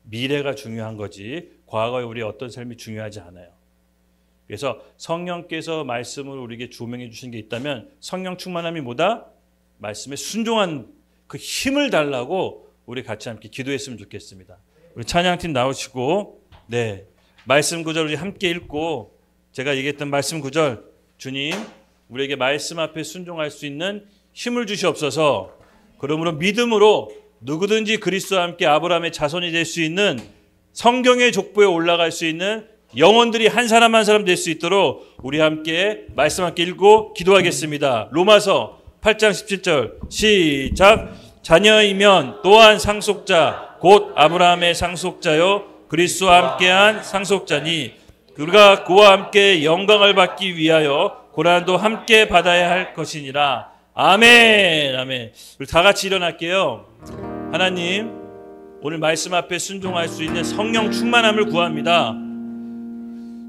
미래가 중요한 거지 과거에 우리의 어떤 삶이 중요하지 않아요. 그래서 성령께서 말씀을 우리에게 조명해 주신 게 있다면 성령 충만함이 뭐다? 말씀에 순종한 그 힘을 달라고 우리 같이 함께 기도했으면 좋겠습니다. 우리 찬양팀 나오시고 말씀 구절 우리 함께 읽고 제가 얘기했던 말씀 구절 주님 우리에게 말씀 앞에 순종할 수 있는 힘을 주시옵소서. 그러므로 믿음으로 누구든지 그리스도와 함께 아브라함의 자손이 될 수 있는 성경의 족보에 올라갈 수 있는 영혼들이 한 사람 한 사람 될 수 있도록 우리 함께 말씀 함께 읽고 기도하겠습니다. 로마서 8장 17절 시작. 자녀이면 또한 상속자 곧 아브라함의 상속자요 그리스도와 함께한 상속자니 우리가 그와 함께 영광을 받기 위하여 고난도 함께 받아야 할 것이니라. 아멘. 아멘. 우리 다 같이 일어날게요. 하나님, 오늘 말씀 앞에 순종할 수 있는 성령 충만함을 구합니다.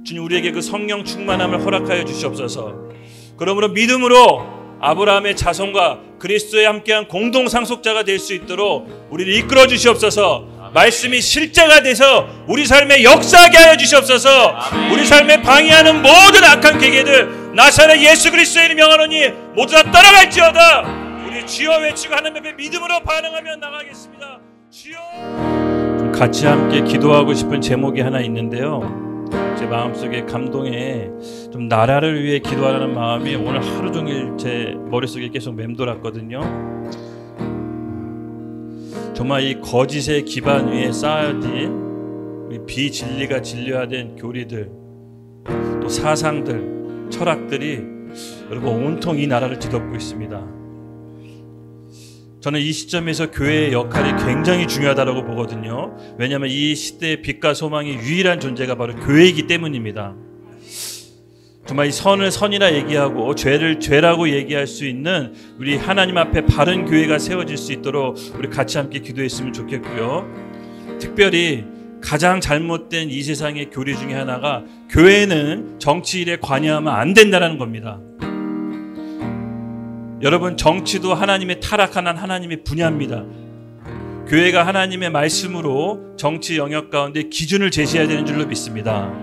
주님, 우리에게 그 성령 충만함을 허락하여 주시옵소서. 그러므로 믿음으로 아브라함의 자손과 그리스도에 함께한 공동 상속자가 될 수 있도록 우리를 이끌어 주시옵소서. 말씀이 실제가 돼서 우리 삶에 역사하게 하여 주시옵소서. 우리 삶에 방해하는 모든 악한 계계들 나사렛 예수 그리스도의 이름 명하노니 모두 다 떠나갈지어다. 우리 주여 외치고 하나님 앞에 믿음으로 반응하며 나가겠습니다. 주여. 같이 함께 기도하고 싶은 제목이 하나 있는데요, 제 마음속에 감동에 좀 나라를 위해 기도하라는 마음이 오늘 하루 종일 제 머릿속에 계속 맴돌았거든요. 정말 이 거짓의 기반 위에 쌓여진 우리 비진리가 진리화된 교리들, 또 사상들, 철학들이 여러분 온통 이 나라를 뒤덮고 있습니다. 저는 이 시점에서 교회의 역할이 굉장히 중요하다고 보거든요. 왜냐하면 이 시대의 빛과 소망이 유일한 존재가 바로 교회이기 때문입니다. 정말 이 선을 선이라 얘기하고 죄를 죄라고 얘기할 수 있는 우리 하나님 앞에 바른 교회가 세워질 수 있도록 우리 같이 함께 기도했으면 좋겠고요. 특별히 가장 잘못된 이 세상의 교리 중에 하나가 교회는 정치 일에 관여하면 안 된다는 겁니다. 여러분, 정치도 하나님의 타락한 하나님의 분야입니다. 교회가 하나님의 말씀으로 정치 영역 가운데 기준을 제시해야 되는 줄로 믿습니다.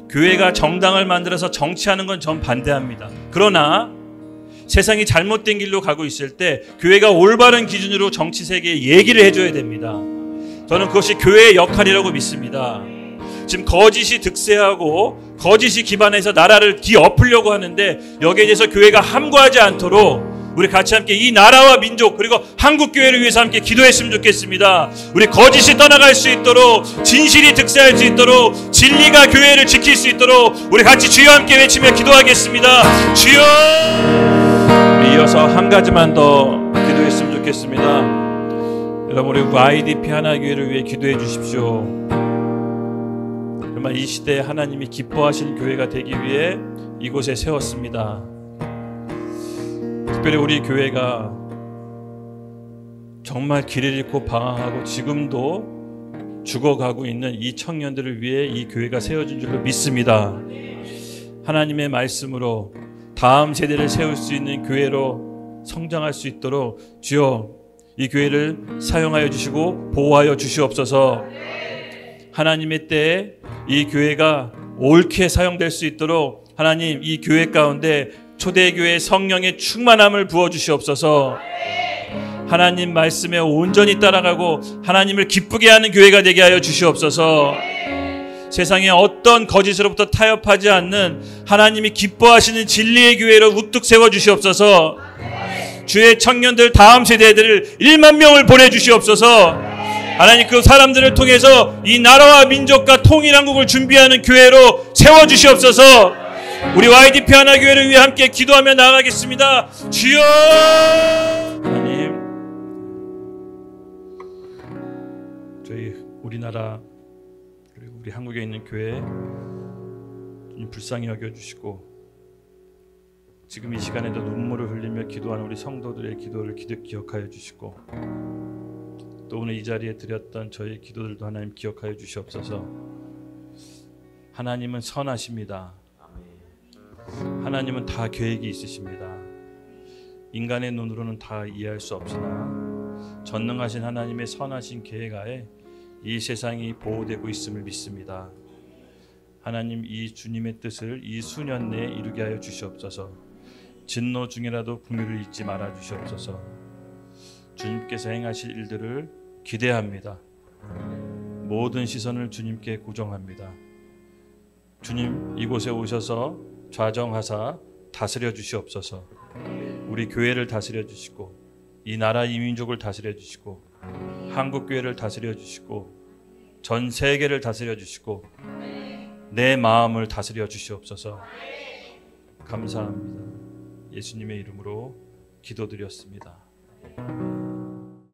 교회가 정당을 만들어서 정치하는 건 전 반대합니다. 그러나 세상이 잘못된 길로 가고 있을 때 교회가 올바른 기준으로 정치 세계에 얘기를 해줘야 됩니다. 저는 그것이 교회의 역할이라고 믿습니다. 지금 거짓이 득세하고 거짓이 기반해서 나라를 뒤엎으려고 하는데 여기에 대해서 교회가 함구하지 않도록 우리 같이 함께 이 나라와 민족 그리고 한국 교회를 위해서 함께 기도했으면 좋겠습니다. 우리 거짓이 떠나갈 수 있도록, 진실이 득세할 수 있도록, 진리가 교회를 지킬 수 있도록 우리 같이 주여 함께 외치며 기도하겠습니다. 주여. 우리 이어서 한 가지만 더 기도했으면 좋겠습니다. 여러분, 우리 YDP 하나교회를 위해 기도해 주십시오. 정말 이 시대에 하나님이 기뻐하시는 교회가 되기 위해 이곳에 세웠습니다. 특별히 우리 교회가 정말 길을 잃고 방황하고 지금도 죽어가고 있는 이 청년들을 위해 이 교회가 세워진 줄로 믿습니다. 하나님의 말씀으로 다음 세대를 세울 수 있는 교회로 성장할 수 있도록 주여 이 교회를 사용하여 주시고 보호하여 주시옵소서. 하나님의 때에 이 교회가 옳게 사용될 수 있도록 하나님 이 교회 가운데 초대교회 성령의 충만함을 부어주시옵소서. 하나님 말씀에 온전히 따라가고 하나님을 기쁘게 하는 교회가 되게 하여 주시옵소서. 세상에 어떤 거짓으로부터 타협하지 않는 하나님이 기뻐하시는 진리의 교회로 우뚝 세워주시옵소서. 주의 청년들 다음 세대들을 1만 명을 보내주시옵소서. 하나님 그 사람들을 통해서 이 나라와 민족과 통일한국을 준비하는 교회로 세워주시옵소서. 우리 YDP 하나교회를 위해 함께 기도하며 나아가겠습니다. 주여. 하나님, 저희 우리나라 그리고 우리 한국에 있는 교회 주님 불쌍히 여겨주시고 지금 이 시간에도 눈물을 흘리며 기도하는 우리 성도들의 기도를 기억하여 주시고 또 오늘 이 자리에 드렸던 저희 기도들도 하나님 기억하여 주시옵소서. 하나님은 선하십니다. 하나님은 다 계획이 있으십니다. 인간의 눈으로는 다 이해할 수 없으나 전능하신 하나님의 선하신 계획하에 이 세상이 보호되고 있음을 믿습니다. 하나님 이 주님의 뜻을 이 수년 내에 이루게 하여 주시옵소서. 진노 중이라도 긍휼을 잊지 말아 주시옵소서. 주님께서 행하실 일들을 기대합니다. 모든 시선을 주님께 고정합니다. 주님 이곳에 오셔서 좌정하사 다스려 주시옵소서. 우리 교회를 다스려 주시고 이 나라 이 민족을 다스려 주시고 한국 교회를 다스려 주시고 전 세계를 다스려 주시고 내 마음을 다스려 주시옵소서. 감사합니다. 예수님의 이름으로 기도드렸습니다.